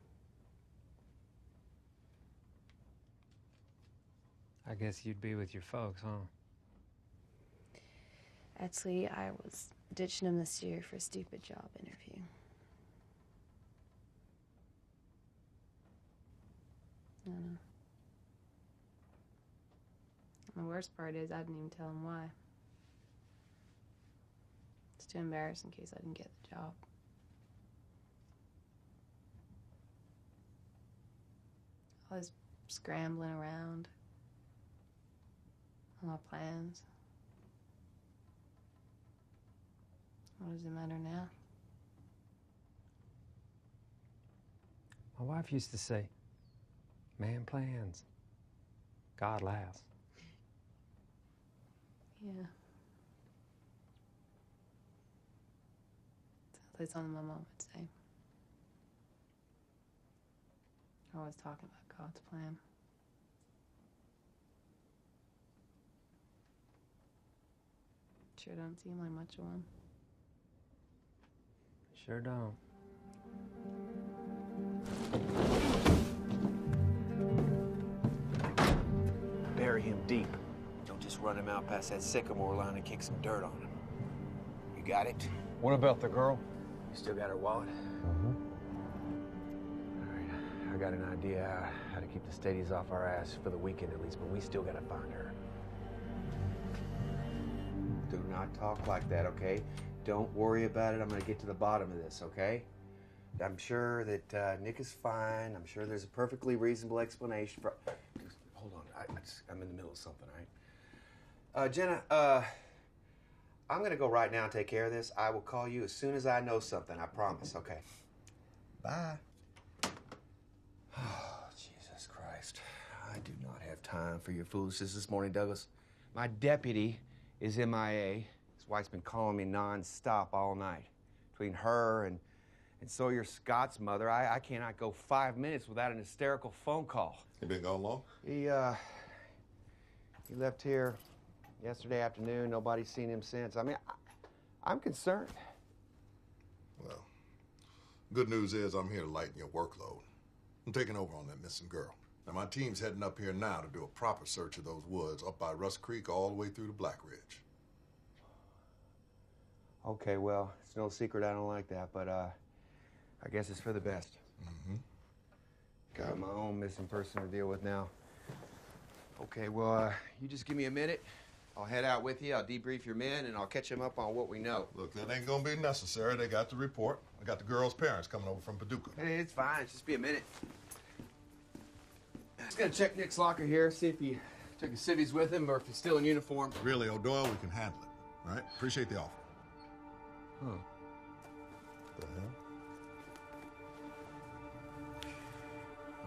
I guess you'd be with your folks, huh? Actually, I was ditching them this year for a stupid job interview. I don't know. The worst part is I didn't even tell them why. It's too embarrassing in case I didn't get the job. I was scrambling around. All my plans. What does it matter now? My wife used to say, man plans, God laughs. Yeah. Sounds like something my mom would say. Always talking about God's plan. Sure don't seem like much of one. Sure don't. Bury him deep. Don't just run him out past that sycamore line and kick some dirt on him. You got it? What about the girl? You still got her wallet? Mm-hmm. All right, I got an idea how to keep the steadies off our ass for the weekend at least, but we still gotta find her. Do not talk like that, okay? Don't worry about it. I'm gonna get to the bottom of this, okay? I'm sure that Nick is fine. I'm sure there's a perfectly reasonable explanation for... Hold on, I'm in the middle of something, all right? Jenna, I'm gonna go right now and take care of this. I will call you as soon as I know something, I promise, okay? Bye. Oh, Jesus Christ. I do not have time for your foolishness this morning, Douglas. My deputy is MIA. His wife's been calling me non-stop all night. Between her and Sawyer Scott's mother, I cannot go 5 minutes without an hysterical phone call. He been gone long? He left here yesterday afternoon. Nobody's seen him since. I mean, I'm concerned. Well, good news is I'm here to lighten your workload. I'm taking over on that missing girl. Now, my team's heading up here now to do a proper search of those woods up by Rust Creek all the way through to Black Ridge. Okay, well, it's no secret I don't like that, but I guess it's for the best. Mm-hmm. Got my own missing person to deal with now. Okay, well, you just give me a minute. I'll head out with you. I'll debrief your men, and I'll catch them up on what we know. Look, that ain't gonna be necessary. They got the report. I got the girl's parents coming over from Paducah. Hey, it's fine. Just be a minute. Just gonna check Nick's locker here, see if he took his civvies with him or if he's still in uniform. Really, O'Doyle, we can handle it. All right? Appreciate the offer. Huh. The hell?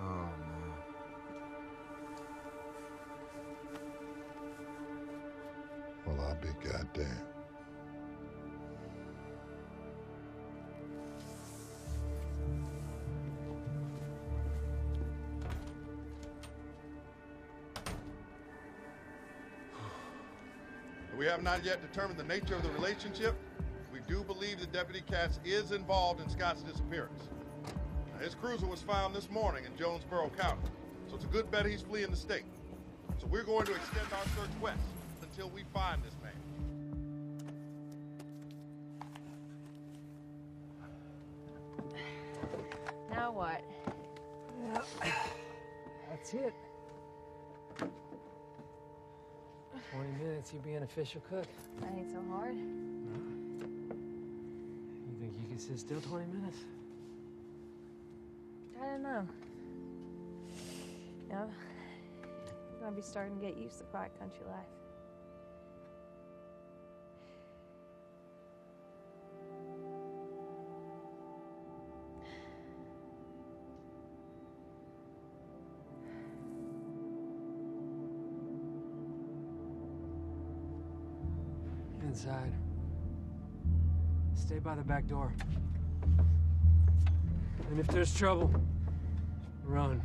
Oh, man. Well, I'll be goddamn. We have not yet determined the nature of the relationship. We do believe that Deputy Katz is involved in Scott's disappearance. Now, his cruiser was found this morning in Jonesboro County, so it's a good bet he's fleeing the state. So we're going to extend our search west until we find this man. Now what? Well, that's it. 20 minutes, you'll be an official cook. That ain't so hard. You think you can sit still 20 minutes? I don't know. You know, I'm gonna be starting to get used to quiet country life. Inside. Stay by the back door. And if there's trouble, run.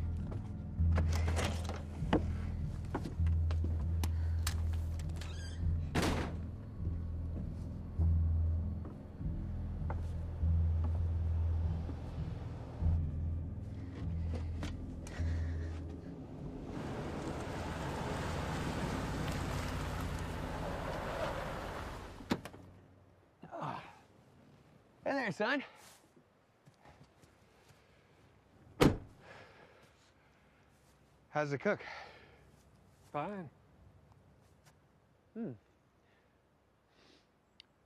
Hey there, son. How's the cook? Fine.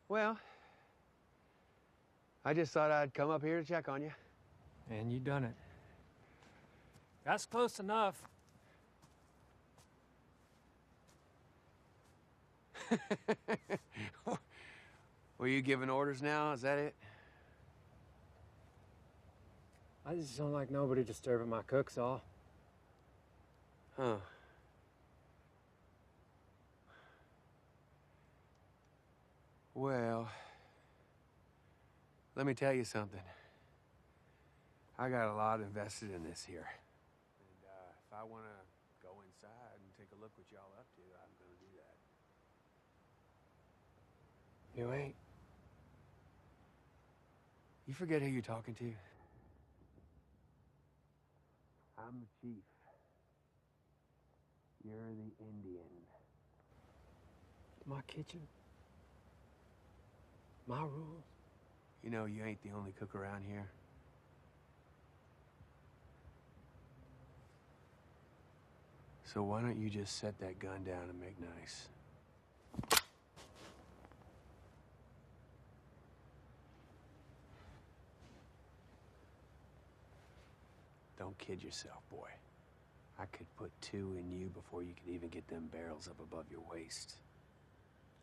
Well, I just thought I'd come up here to check on you. And you done it. That's close enough. Were you giving orders now? Is that it? I just don't like nobody disturbing my cook's all. Huh. Well, let me tell you something. I got a lot invested in this here. And if I want to go inside and take a look what y'all up to, I'm going to do that. You ain't. You forget who you're talking to? I'm the chief. You're the Indian. My kitchen. My rules. You know, you ain't the only cook around here. So why don't you just set that gun down and make nice? Don't kid yourself, boy. I could put 2 in you before you could even get them barrels up above your waist.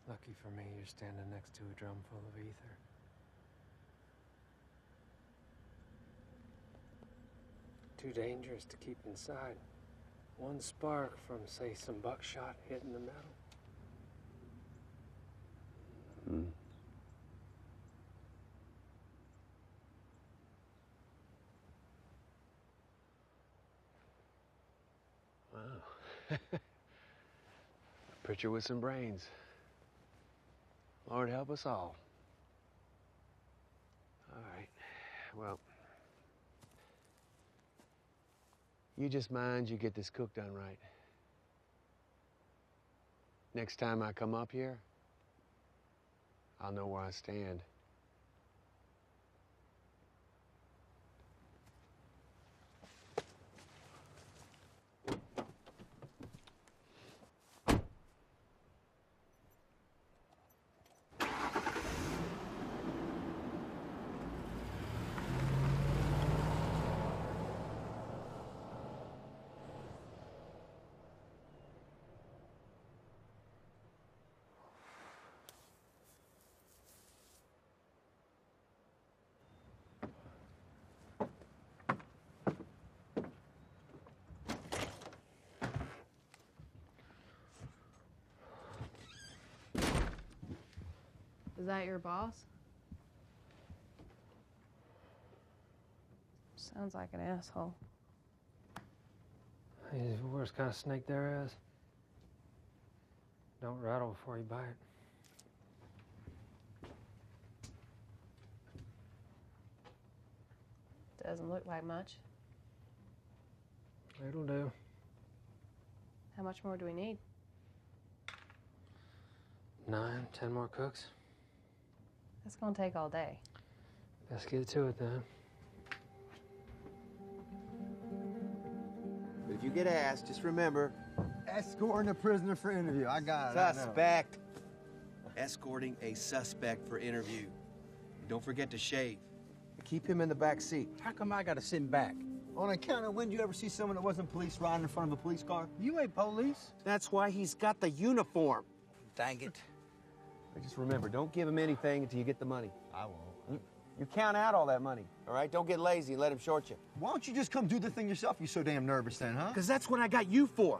Lucky for me, you're standing next to a drum full of ether. Too dangerous to keep inside. One spark from, say, some buckshot hitting the metal. Wow. A preacher with some brains. Lord help us all. All right. Well, you just mind you get this cook done right. Next time I come up here, I'll know where I stand. Is that your boss? Sounds like an asshole. He's the worst kind of snake there is. Don't rattle before you bite. Doesn't look like much. It'll do. How much more do we need? 9, 10 more cooks. That's gonna take all day. Let's get to it then. you get asked, just remember... Escorting a prisoner for interview. I got it. Suspect. Escorting a suspect for interview. Don't forget to shave. Keep him in the back seat. How come I gotta sit back? On account of when did you ever see someone that wasn't police riding in front of a police car? You ain't police. That's why he's got the uniform. Dang it. But just remember, don't give him anything until you get the money. I won't. You count out all that money, all right? Don't get lazy and let him short you. Why don't you just come do the thing yourself? You're so damn nervous then, huh? Because that's what I got you for.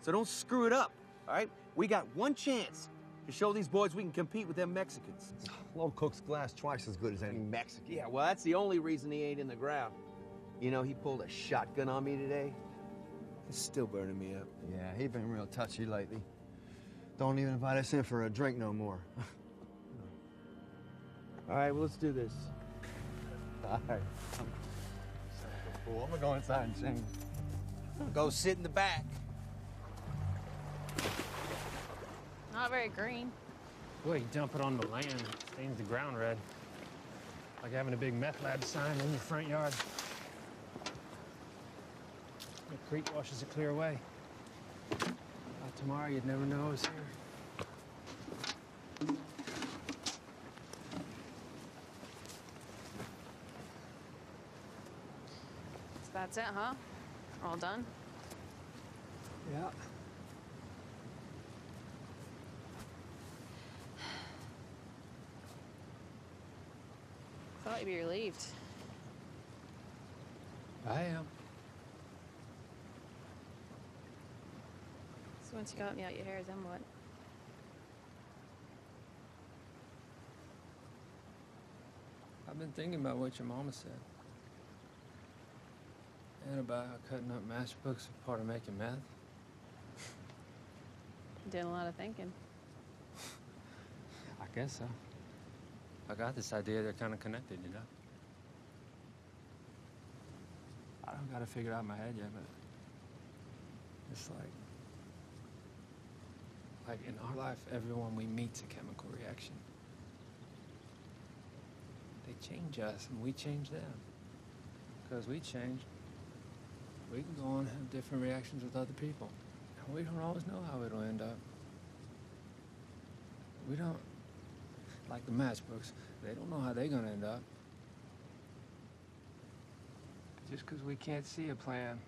So don't screw it up, all right? We got one chance to show these boys we can compete with them Mexicans. Lord Cook's glass twice as good as any Mexican. Yeah, well, that's the only reason he ain't in the ground. You know, he pulled a shotgun on me today. It's still burning me up. Yeah, he been real touchy lately. Don't even invite us in for a drink no more. All right, well, let's do this. All right. Fool. I'm gonna go inside and change. Go sit in the back. Not very green. Well, you dump it on the land, it stains the ground red. Like having a big meth lab sign in your front yard. The creek washes it clear away. Tomorrow, you'd never know it was here. So that's it, huh? All done? Yeah. Thought you'd be relieved. I am. So once you got me out your hairs, then what? I've been thinking about what your mama said. And about how cutting up matchbooks is part of making meth. Did a lot of thinking. I guess so. I got this idea they're kind of connected, you know? I don't got to figure it out in my head yet, but it's like in our life, everyone we meet's a chemical reaction. They change us and we change them. Because we change, we can go on and have different reactions with other people. And we don't always know how it'll end up. We don't, like the matchbooks, they don't know how they're gonna end up. Just because we can't see a plan,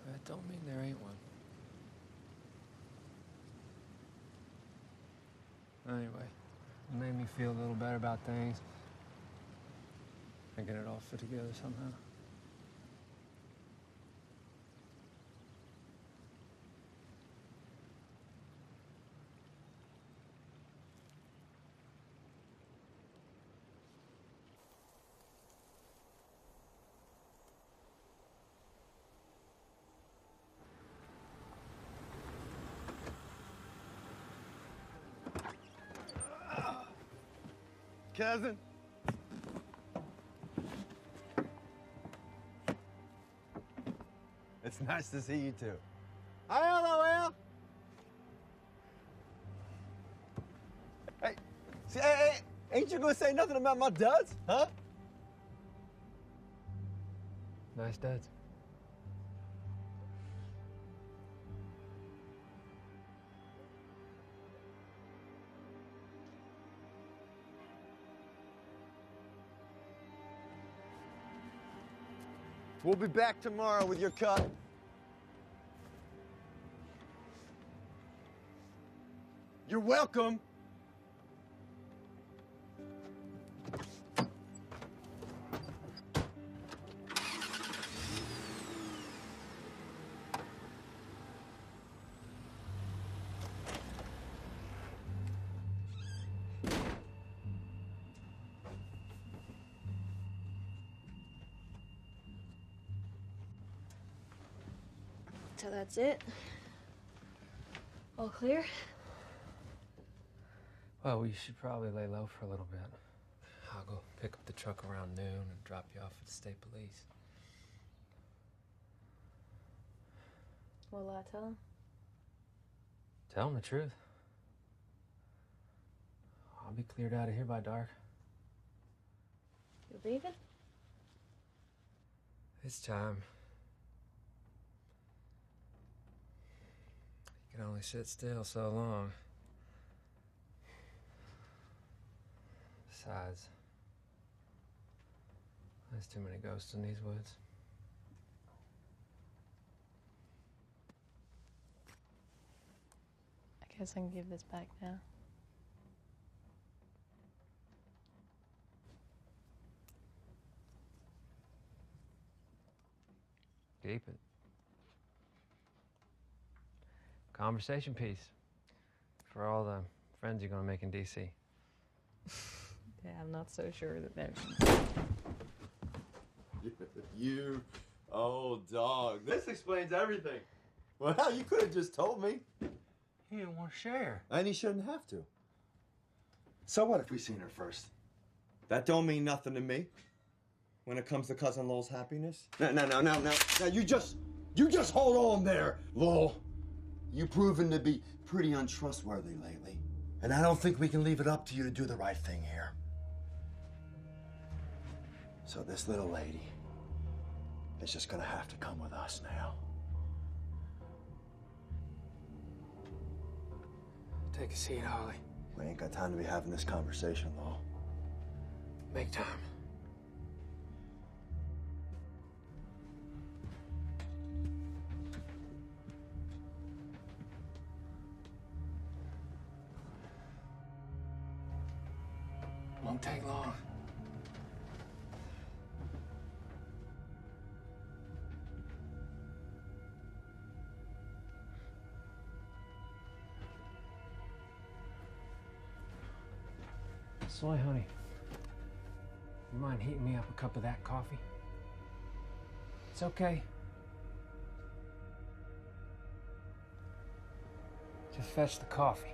that don't mean there ain't one. Anyway, it made me feel a little better about things. Thinking it all fit together somehow. Cousin. It's nice to see you too. LOL. Hey, see, hey, ain't you gonna say nothing about my duds, huh? Nice duds. We'll be back tomorrow with your cut. You're welcome. So that's it? All clear? Well, we should probably lay low for a little bit. I'll go pick up the truck around noon and drop you off at the state police. What'll I tell him? Tell them the truth. I'll be cleared out of here by dark. You leaving? It's time. You can only sit still so long. Besides, there's too many ghosts in these woods. I guess I can give this back now. Keep it. Conversation piece for all the friends you're gonna make in DC. Yeah, I'm not so sure that there's... You old dog. This explains everything. Well, hell, you could have just told me. He didn't want to share. And he shouldn't have to. So what if we seen her first? That don't mean nothing to me. When it comes to Cousin Lowell's happiness. Now, you just hold on there, Lowell. You've proven to be pretty untrustworthy lately. And I don't think we can leave it up to you to do the right thing here. So this little lady is just gonna have to come with us now. Take a seat, Holly. We ain't got time to be having this conversation, Lowell. Make time. Won't take long. Soy, honey, you mind heating me up a cup of that coffee? It's okay. Just fetch the coffee.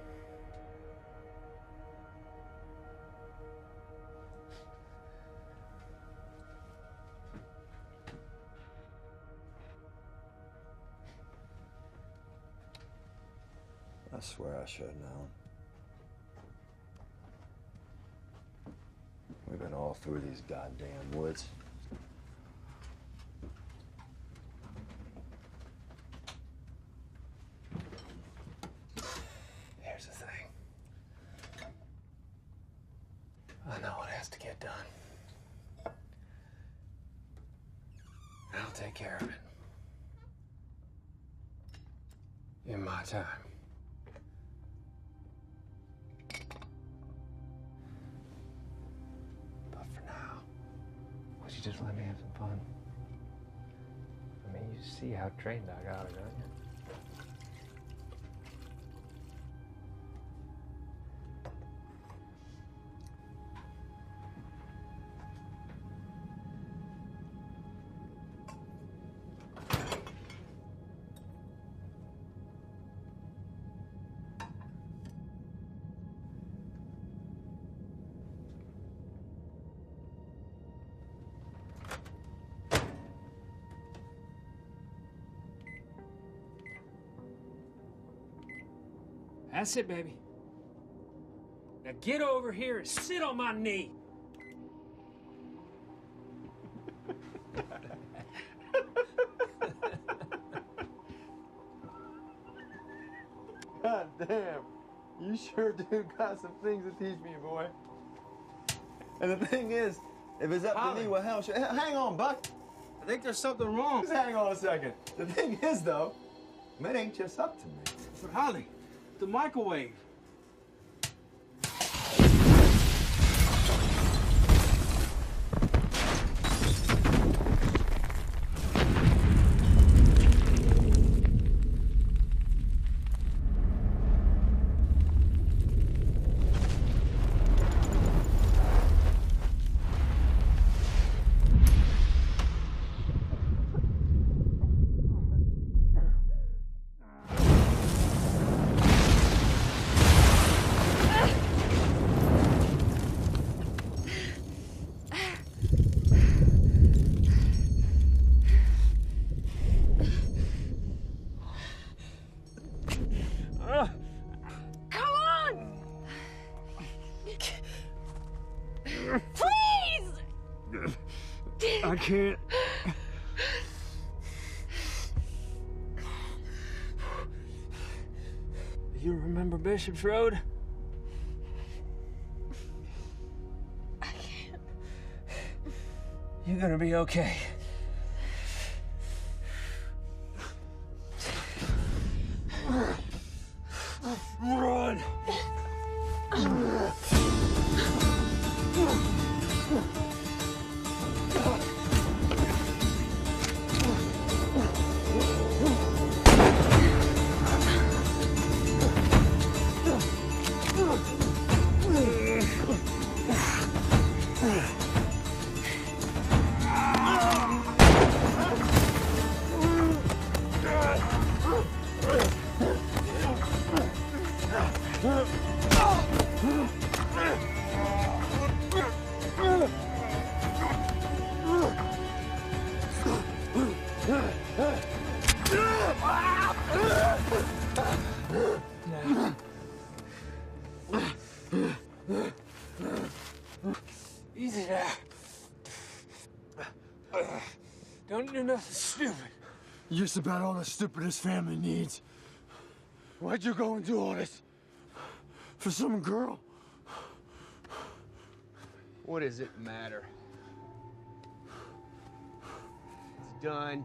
I swear I should have known. We've been all through these goddamn woods. Here's the thing. I know what has to get done. I'll take care of it. In my time. Just let me have some fun. I mean, you see how trained I got her, don't you? That's it, baby. Now get over here and sit on my knee. God damn. You sure do got some things to teach me, boy. And the thing is, if it's up to me, well, hell, hang on, Buck. I think there's something wrong. Just hang on a second. The thing is, though, it ain't just up to me. But Holly, the microwave. I can't. You remember Bishop's Road? I can't. You're gonna be okay. Run! Easy there. Don't do nothing stupid. Just about all the stupid this family needs. Why'd you go and do all this? For some girl? What does it matter? It's done.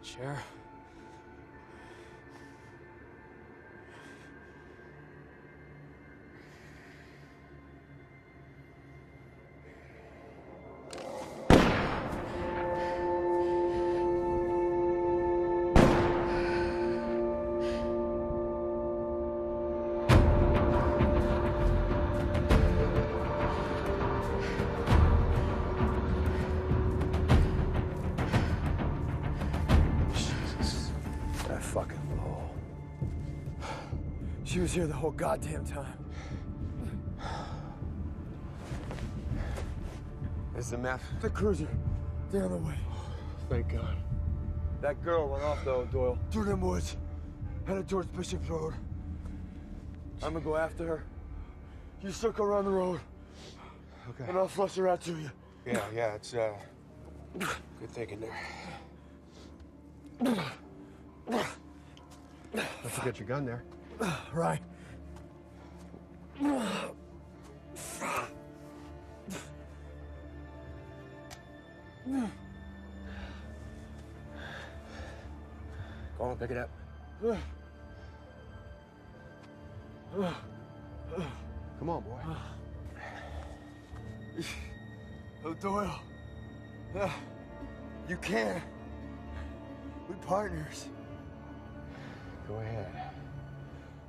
Sure. That fucking bull. She was here the whole goddamn time. Is the meth? The cruiser. Down the way. Thank God. That girl went off though, Doyle. Through them woods. Headed towards Bishop's Road. I'm gonna go after her. You circle around the road. Okay. And I'll flush her out to you. Yeah, it's good thinking there. Don't forget your gun there. Right. Go on, pick it up. Come on, boy. Oh, Doyle. You can. We partners. Go ahead.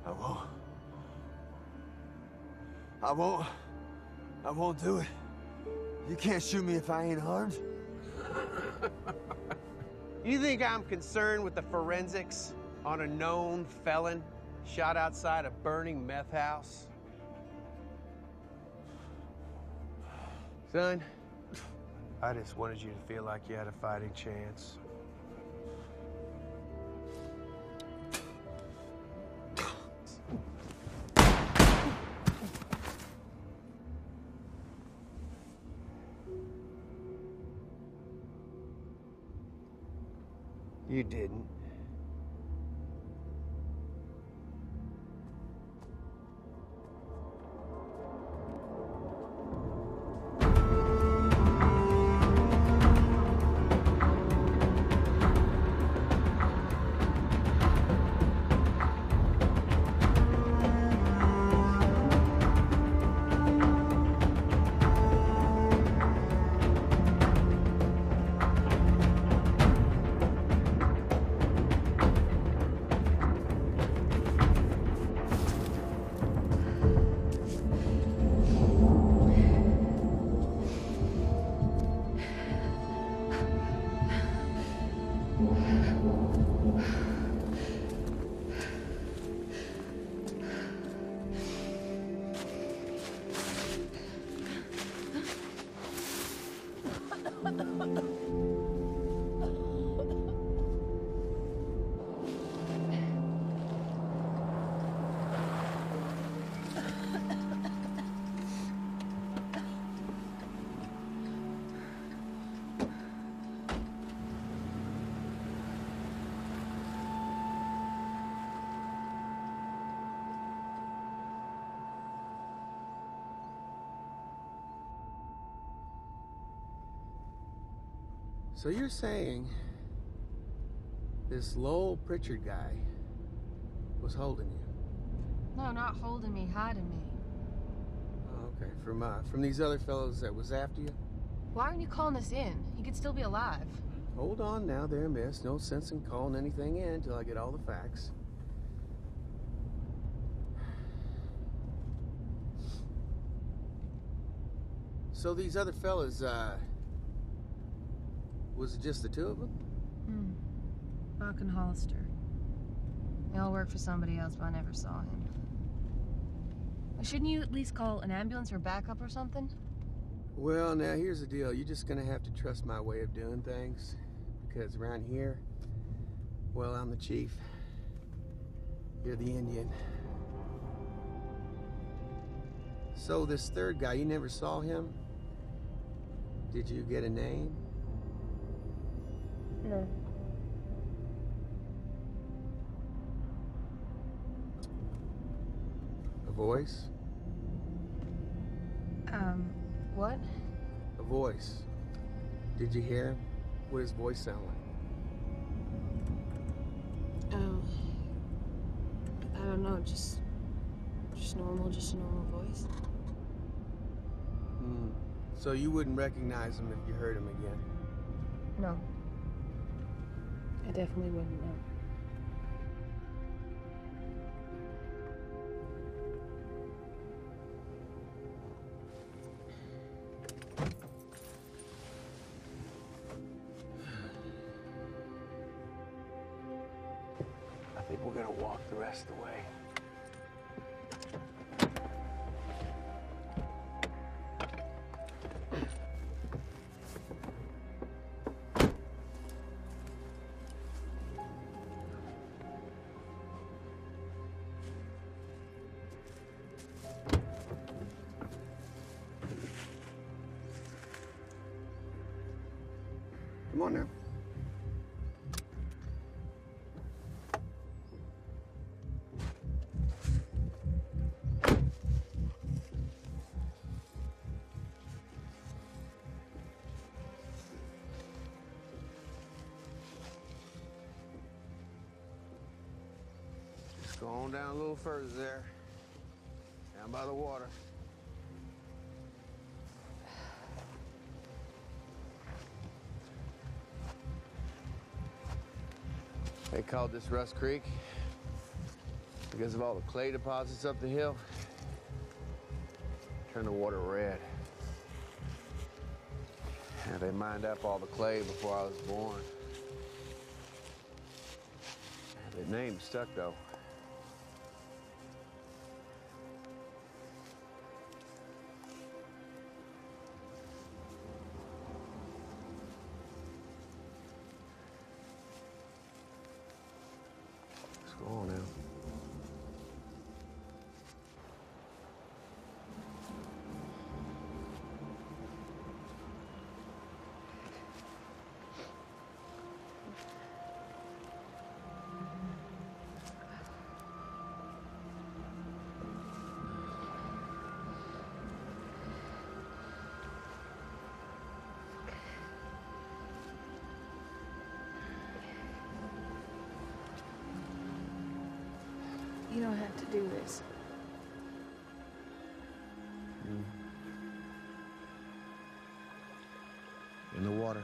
I won't. I won't do it. You can't shoot me if I ain't armed. You think I'm concerned with the forensics on a known felon shot outside a burning meth house? Son, I just wanted you to feel like you had a fighting chance. You didn't. So you're saying this Lowell Pritchard guy was holding you? No, not holding me, hiding me. Oh, okay, from these other fellows that was after you? Why aren't you calling us in? He could still be alive. Hold on now there, miss. No sense in calling anything in until I get all the facts. So these other fellas, was it just the two of them? Buck and Hollister. They all work for somebody else, but I never saw him. Shouldn't you at least call an ambulance or backup or something? Well, now here's the deal. You're just gonna have to trust my way of doing things. Because around here, well, I'm the chief. You're the Indian. So this third guy, you never saw him? Did you get a name? No. A voice? What? A voice. Did you hear him? What does his voice sound like? I don't know, just a normal voice. So you wouldn't recognize him if you heard him again? No. I definitely wouldn't know. I think we're gonna walk the rest of the way. Come on now. Just go on down a little further there. Down by the water. They called this Rust Creek because of all the clay deposits up the hill. Turned the water red. Yeah, they mined up all the clay before I was born. The name stuck, though. Let's go on now. You don't have to do this. In the water.